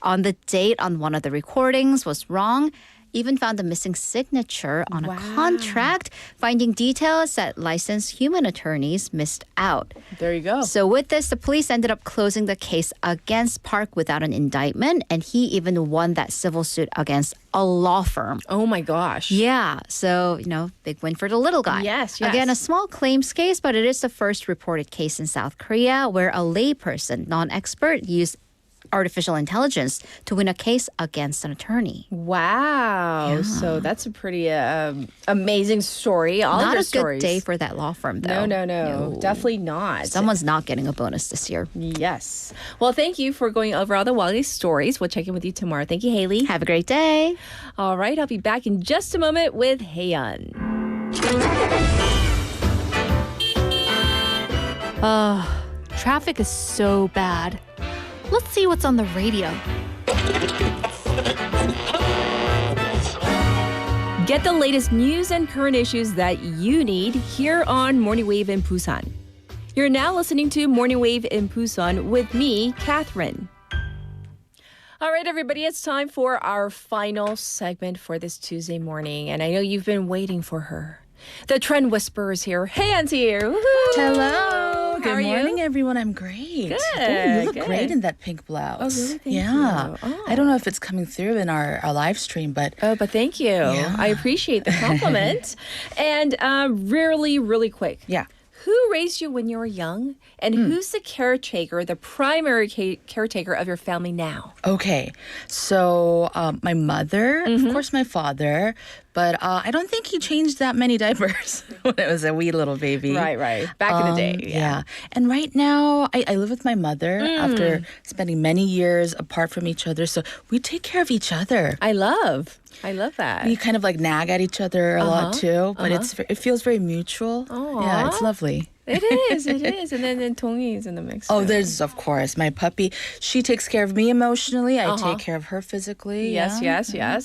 on the date on one of the recordings was wrong. Even found a missing signature on a contract, finding details that licensed human attorneys missed out. There you go. So with this, the police ended up closing the case against Park without an indictment, and he even won that civil suit against a law firm. Oh my gosh. Yeah, so, you know, big win for the little guy. Yes. Again, a small claims case, but it is the first reported case in South Korea where a layperson, non-expert, used artificial intelligence to win a case against an attorney. Wow. Yeah. So that's a pretty amazing story. All Not your a stories. good day for that law firm, though. No. Definitely not. Someone's not getting a bonus this year. Yes. Well, thank you for going over all the Wally stories. We'll check in with you tomorrow. Thank you, Haley. Have a great day. All right. I'll be back in just a moment with Haeyeon. Traffic is so bad. Let's see what's on the radio. Get the latest news and current issues that you need here on Morning Wave in Busan. You're now listening to Morning Wave in Busan with me, Catherine. All right, everybody, it's time for our final segment for this Tuesday morning. And I know you've been waiting for her. The trend whisperer is here. Haeyeon's here. Woohoo! Hello. How are Good morning, you? everyone. I'm great. Good, Oh, you look good. great in that pink blouse. Oh, really? Thank yeah. you. Oh. I don't know if it's coming through in our live stream, but but thank you. Yeah. I appreciate the compliment. And really quick. Yeah. Who raised you when you were young? And who's the caretaker, the primary caretaker of your family now? Okay. So my mother, of course, my father, but I don't think he changed that many diapers when I was a wee little baby. Right. Back in the day. Yeah. And right now, I live with my mother after spending many years apart from each other. So we take care of each other. I love that. We kind of like nag at each other a lot too, but it feels very mutual. Aw. Yeah, it's lovely. It is. And then Tongyi is in the mix. Oh, too. there's, of course, my puppy. She takes care of me emotionally. I take care of her physically. Yes.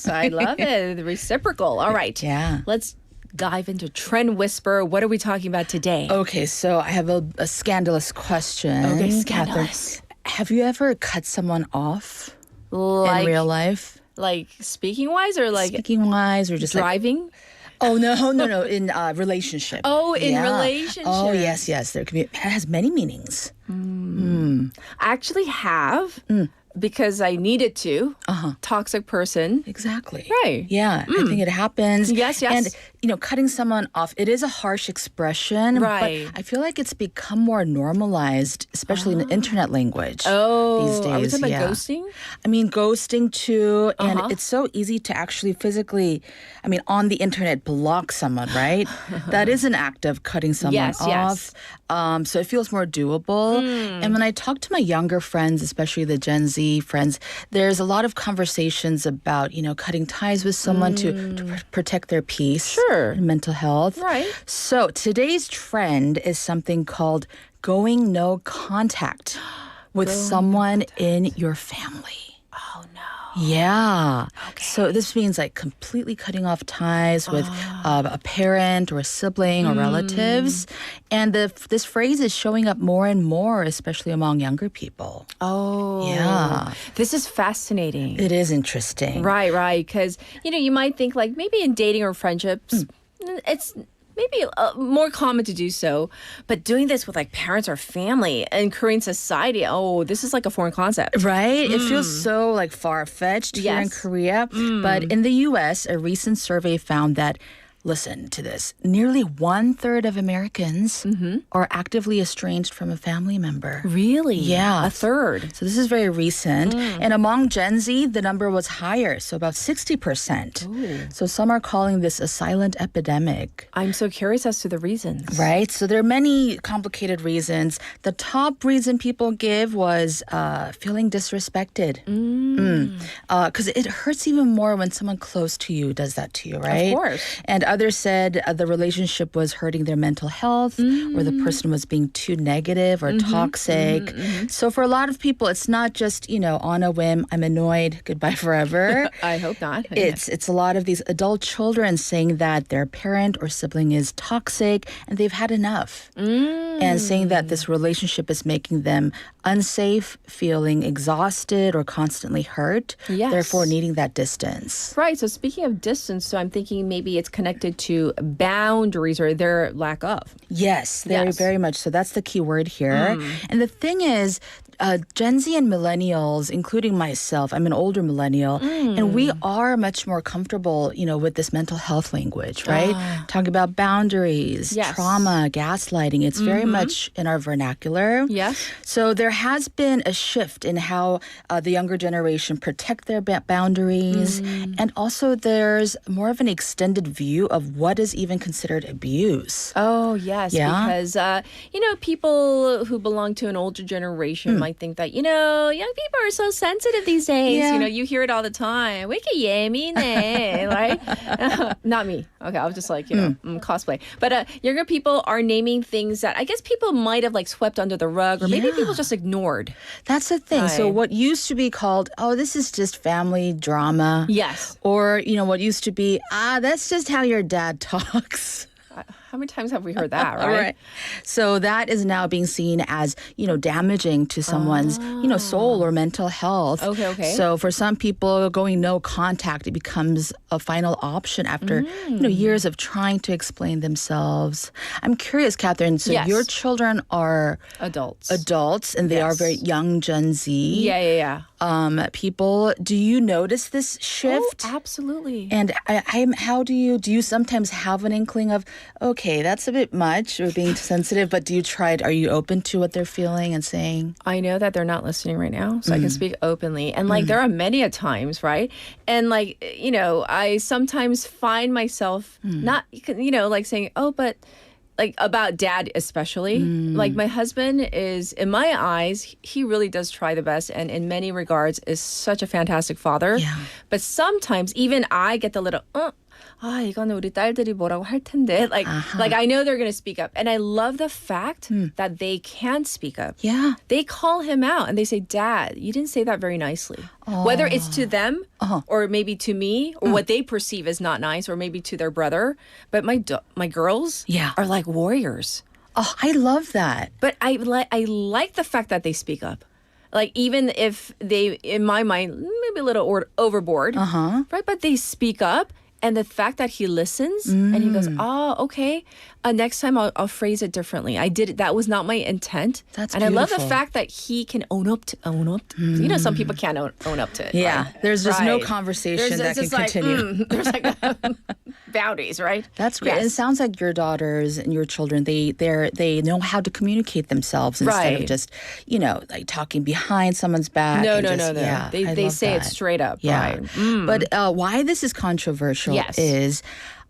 I love it. The reciprocal. All right. Yeah. Let's dive into Trend Whisper. What are we talking about today? Okay, so I have a scandalous question. Okay, Catherine, scandalous. have you ever cut someone off Like, in real life? Like speaking wise or like Speaking wise or just driving? Oh, no. In relationship. Oh, in Yeah. relationship. Oh, yes. There can be, it has many meanings. I actually have because I needed to. Toxic person. Exactly. Right. Yeah, I think it happens. Yes. And, cutting someone off, it is a harsh expression. Right. But I feel like it's become more normalized, especially in the internet language these days. Are we talking about ghosting? I mean, ghosting too. And it's so easy to actually physically, on the internet, block someone, right? That is an act of cutting someone off. So it feels more doable. And when I talk to my younger friends, especially the Gen Z friends, there's a lot of conversations about, cutting ties with someone to protect their peace and mental health. Right. So today's trend is something called going no contact with someone in your family. Oh, no. Yeah. Okay. So this means like completely cutting off ties with a parent or a sibling or relatives. And this phrase is showing up more and more, especially among younger people. Oh. Yeah. This is fascinating. It is interesting. Right. Because, you might think like maybe in dating or friendships, it's maybe more common to do so. But doing this with like parents or family in Korean society, this is like a foreign concept. Right? It feels so like far-fetched here in Korea. But in the U.S., a recent survey found that, listen to this, nearly 1/3 of Americans are actively estranged from a family member. Really? Yeah. A third. So this is very recent. And among Gen Z, the number was higher, so about 60%. Ooh. So some are calling this a silent epidemic. I'm so curious as to the reasons. Right? So there are many complicated reasons. The top reason people give was feeling disrespected. Because it hurts even more when someone close to you does that to you, right? Of course. And others said the relationship was hurting their mental health or the person was being too negative or toxic. So for a lot of people, it's not just, on a whim, I'm annoyed, goodbye forever. I hope not. It's a lot of these adult children saying that their parent or sibling is toxic and they've had enough. And saying that this relationship is making them unsafe, feeling exhausted or constantly hurt, therefore needing that distance. Right. So speaking of distance, so I'm thinking maybe it's connected to boundaries or their lack of. Yes, very much. So that's the key word here. And the thing is, Gen Z and millennials, including myself, I'm an older millennial, and we are much more comfortable, with this mental health language, right? Talking about boundaries, trauma, gaslighting. It's very much in our vernacular. Yes. So there has been a shift in how the younger generation protect their boundaries. And also there's more of an extended view of what is even considered abuse. Oh, yes. Yeah? Because, people who belong to an older generation might think that, young people are so sensitive these days. Yeah. You hear it all the time. 왜 이렇게 예민해, right? Not me. Okay, I was just like, cosplay. But younger people are naming things that I guess people might have like swept under the rug or maybe people just ignored. That's the thing. So what used to be called, this is just family drama. Yes. Or, what used to be, that's just how your dad talks. How many times have we heard that, right? Right. So that is now being seen as, damaging to someone's, soul or mental health. Okay. So for some people, going no contact, it becomes a final option after, years of trying to explain themselves. I'm curious, Catherine, so your children are adults and they are very young Gen Z. Yeah. People, do you notice this shift? Oh, absolutely. And how do you sometimes have an inkling of, okay, that's a bit much or being sensitive, but are you open to what they're feeling and saying? I know that they're not listening right now, so I can speak openly. And there are many a times, right? And I sometimes find myself not, saying, but about dad especially. Like my husband is, in my eyes, he really does try the best and in many regards is such a fantastic father. Yeah. But sometimes even I get the little, 이거는 우리 딸들이 뭐라고 할 텐데. Like I know they're going to speak up. And I love the fact that they can speak up. Yeah. They call him out and they say, Dad, you didn't say that very nicely. Whether it's to them or maybe to me or what they perceive as not nice or maybe to their brother. But my girls are like warriors. Oh, I love that. But I like the fact that they speak up. Like, even if they, in my mind, maybe a little overboard, right? But they speak up. And the fact that he listens and he goes, okay, next time I'll phrase it differently. I did it. That was not my intent. That's and beautiful. I love the fact that he can own up to. You know, some people can't own up to it. Yeah, right? there's just no conversation that can continue. There's like boundaries, right? That's great. Yes. It sounds like your daughters and your children, they know how to communicate themselves instead of just, like talking behind someone's back. No. Yeah, they say it straight up. Yeah. Right? But why this is controversial is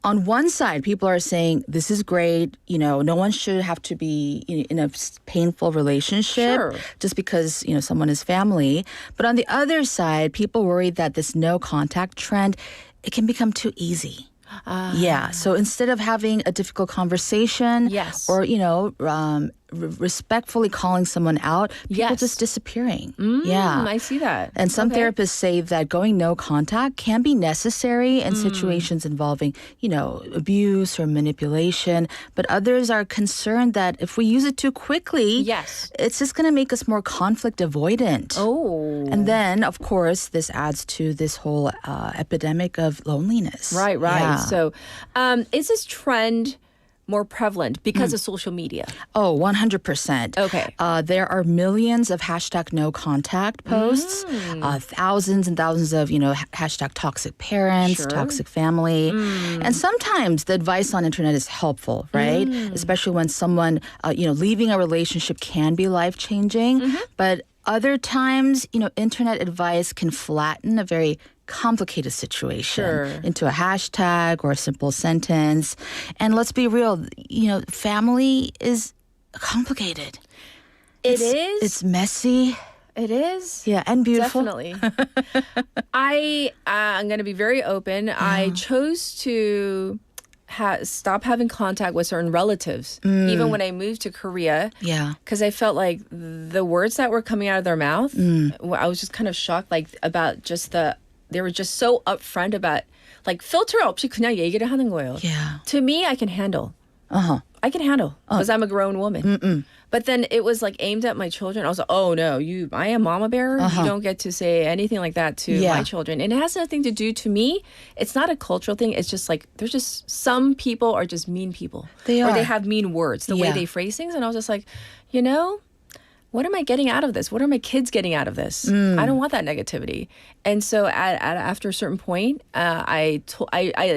on one side, people are saying this is great. No one should have to be in a painful relationship just because, someone is family. But on the other side, people worry that this no contact trend, it can become too easy. Yeah. So instead of having a difficult conversation or, respectfully calling someone out, people just disappearing. I see that. And some therapists say that going no contact can be necessary in situations involving, abuse or manipulation. But others are concerned that if we use it too quickly, it's just going to make us more conflict avoidant. Oh. And then, of course, this adds to this whole epidemic of loneliness. Right. Yeah. So is this trend more prevalent because of social media? Oh, 100%. Okay. There are millions of hashtag no contact posts, thousands and thousands of, hashtag toxic parents, toxic family. And sometimes the advice on internet is helpful, right? Especially when someone, leaving a relationship can be life-changing. But other times, internet advice can flatten a very complicated situation into a hashtag or a simple sentence. And let's be real, family is complicated. It is. It's messy. It is. Yeah, and beautiful. Definitely. I'm going to be very open. I chose to stop having contact with certain relatives, even when I moved to Korea. Yeah. Because I felt like the words that were coming out of their mouth, I was just kind of shocked, about just they were just so upfront about, filter 없이 그냥 얘기를 하는 거예요. Yeah. To me, I can handle. I can handle because I'm a grown woman. But then it was aimed at my children. I was like, oh no, I am mama bear. You don't get to say anything like that to my children. And it has nothing to do to me. It's not a cultural thing. It's just there's just some people are just mean people. They are. Or they have mean words, the way they phrase things. And I was just like, what am I getting out of this? What are my kids getting out of this? I don't want that negativity. And so after a certain point, I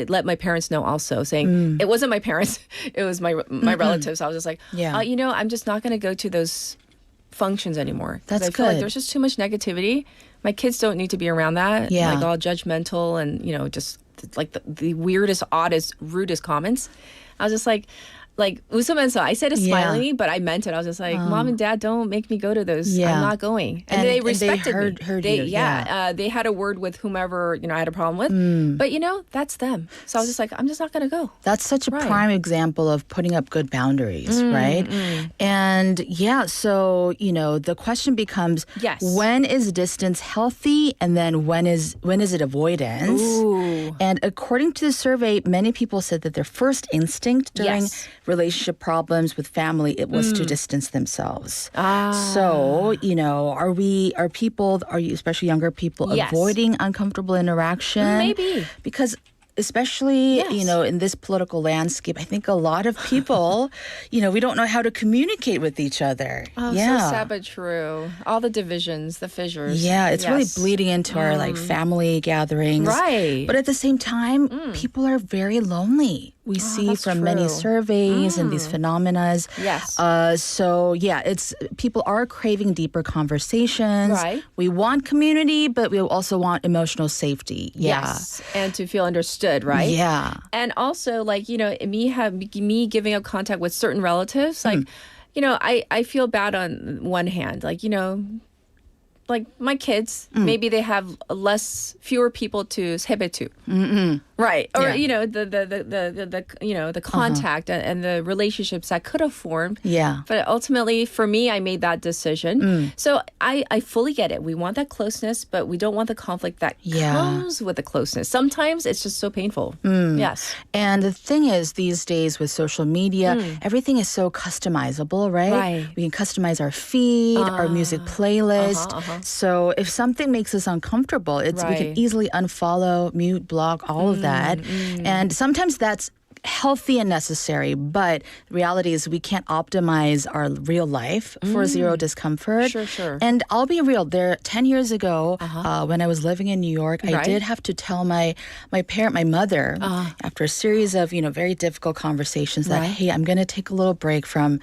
let my parents know also, saying it wasn't my parents, it was my relatives. I was just like, I'm just not going to go to those functions anymore. That's I feel like there's just too much negativity. My kids don't need to be around that. Yeah. All judgmental and, just the weirdest, oddest, rudest comments. I was just like 웃으면서 I said it smilingly, but I meant it. I was just like, Mom and Dad, don't make me go to those. I'm not going. And they respected me. Heard you. They had a word with whomever I had a problem with. But that's them. So I was just like, I'm just not going to go. That's such a prime example of putting up good boundaries, right? And so the question becomes, when is distance healthy, and then when is it avoidance? Ooh. And according to the survey, many people said that their first instinct during relationship problems with family, it was to distance themselves. So, are people, especially younger people, avoiding uncomfortable interaction? Maybe. Because especially, in this political landscape, I think a lot of people, we don't know how to communicate with each other. Oh, so sad but true. All the divisions, the fissures. Yeah, it's really bleeding into our family gatherings. Right. But at the same time, people are very lonely. We see from many surveys and these phenomena. Yes. It's people are craving deeper conversations. Right. We want community, but we also want emotional safety. Yeah. Yes. And to feel understood, right? Yeah. And also, me giving up contact with certain relatives, I feel bad on one hand. My kids, maybe they have fewer people to 세배 to. Right. Or, Yeah. you know, the contact and the relationships that could have formed. Yeah. But ultimately, for me, I made that decision. So I fully get it. We want that closeness, but we don't want the conflict that comes with the closeness. Sometimes it's just so painful. Yes. And the thing is, these days with social media, everything is so customizable, right? Right. We can customize our feed, our music playlist. So if something makes us uncomfortable, we can easily unfollow, mute, block, all of that. And sometimes that's healthy and necessary, but the reality is we can't optimize our real life for zero discomfort. Sure. And I'll be real, 10 years ago, when I was living in New York, I did have to tell my mother, after a series of, very difficult conversations that, hey, I'm going to take a little break from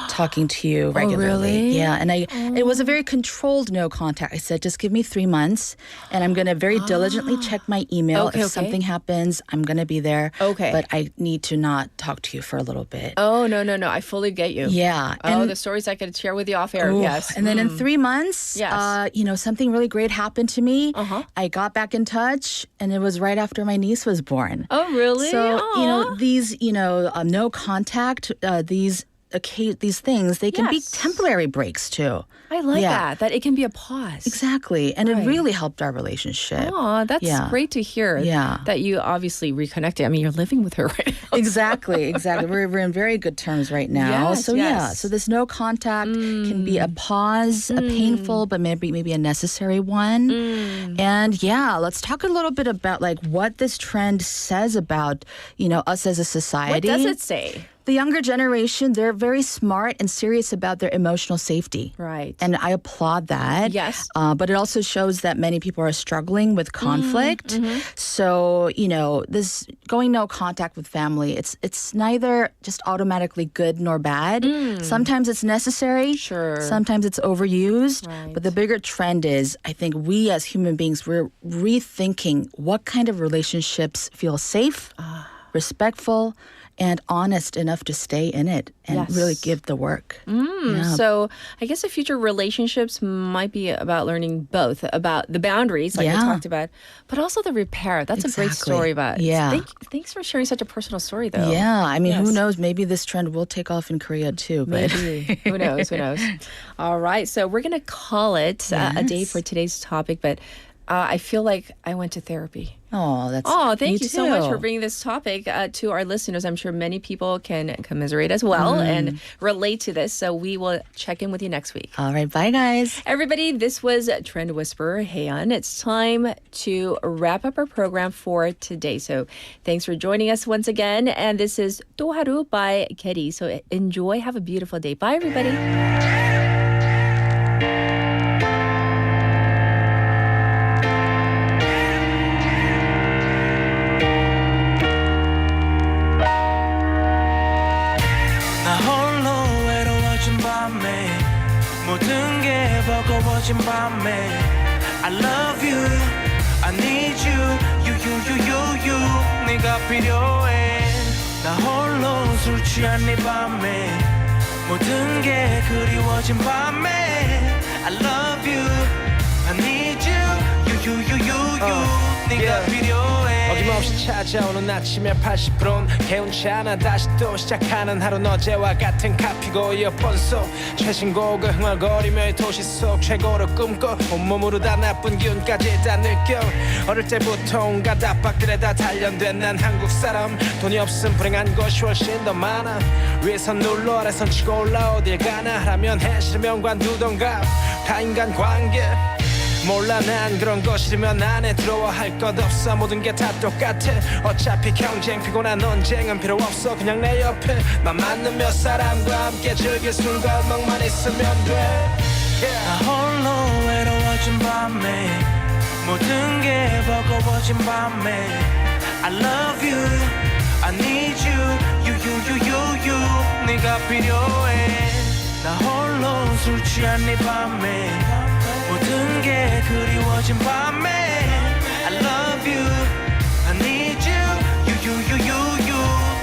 talking to you regularly. Really? Yeah. And it was a very controlled no contact. I said, just give me 3 months and I'm going to very diligently check my email. If something happens, I'm going to be there. Okay. But I need to not talk to you for a little bit. Oh, no. I fully get you. Yeah. And the stories I could share with you off air. Yes. And then in 3 months, something really great happened to me. I got back in touch and it was right after my niece was born. Oh, really? So, these, no contact, these things, they can be temporary breaks too. I like that it can be a pause. Exactly. And it really helped our relationship. Oh, that's great to hear. Yeah. That you obviously reconnected. I mean, you're living with her right now. Exactly. We're in very good terms right now. Yes, So this no contact can be a pause, a painful, but maybe a necessary one. And let's talk a little bit about what this trend says about, us as a society. What does it say? The younger generation, they're very smart and serious about their emotional safety. Right. And I applaud that. Yes. But it also shows that many people are struggling with conflict. So, this going no contact with family, it's neither just automatically good nor bad. Sometimes it's necessary. Sure. Sometimes it's overused. Right. But the bigger trend is, I think we as human beings, we're rethinking what kind of relationships feel safe, respectful, and honest enough to stay in it and really give the work. So I guess the future relationships might be about learning both about the boundaries, like we talked about, but also the repair. That's a great story about. Yeah. Thanks for sharing such a personal story, though. Yeah. I mean, who knows? Maybe this trend will take off in Korea, too. But Maybe. Who knows? All right. So we're going to call it a day for today's topic, but I feel like I went to therapy. Thank you so much for bringing this topic to our listeners. I'm sure many people can commiserate as well and relate to this. So we will check in with you next week. All right. Bye, guys. Everybody, this was Trend Whisperer. Heian. It's time to wrap up our program for today. So thanks for joining us once again. And this is 또 하루 by Keri. So enjoy. Have a beautiful day. Bye, everybody. 모든 게 버거워진 밤에 I love you, I need you, 네가 필요해 나 홀로 술 취한 이 밤에 모든 게 그리워진 밤에 I love you, I need you, 네가 필요해 어김없이 찾아오는 아침에 80%는 개운치 않아 다시 또 시작하는 하루는 어제와 같은 카피고 이어폰 속 최신곡을 흥얼거리며 이 도시 속 최고로 꿈꿔 온몸으로 다 나쁜 기운까지 다 느껴 어릴 때부터 온갖 압박들에 다 단련된 난 한국 사람 돈이 없음 불행한 것이 훨씬 더 많아 위에선 눌러 아래선 치고 올라 어딜 가나 하라면 해 싫으면 관두던가 다 인간관계 몰라 난 그런 거 싫으면 안에 들어와 할 것 없어 모든 게 다 똑같아 어차피 경쟁 피곤한 논쟁은 필요 없어 그냥 내 옆에 맘 맞는 몇 사람과 함께 즐길 순간 멍만 있으면 돼 나 홀로 외로워진 밤에 모든 게 버거워진 밤에 I love you, I need you, 네가 필요해 나 홀로 술 취한 이 밤에 모든 게 그리워진 밤에 I love you, I need you,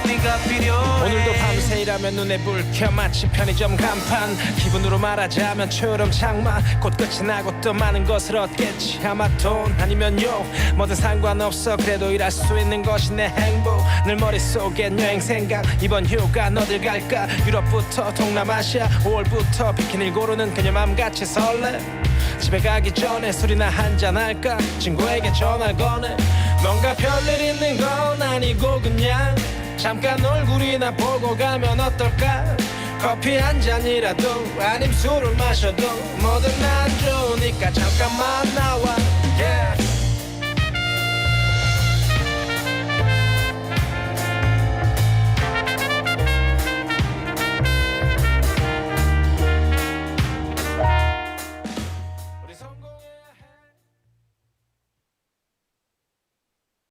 네가 필요해 오늘도 밤새 가면 눈에 불 켜 마치 편의점 간판 기분으로 말하자면 초여름 장마 곧 끝이 나고 또 많은 것을 얻겠지 아마 돈 아니면 욕 뭐든 상관없어 그래도 일할 수 있는 것이 내 행복 늘 머릿속엔 여행 생각 이번 휴가 어딜 갈까 유럽부터 동남아시아 5월부터 비키니를 고르는 그녀 맘같이 설레 집에 가기 전에 술이나 한잔 할까 친구에게 전화를 거네 뭔가 별일 있는 건 아니고 그냥 잠깐 얼굴이나 보고 가면 어떨까 커피 한 잔이라도 아님 술을 마셔도 뭐든 난 좋으니까 잠깐만 나와 yeah.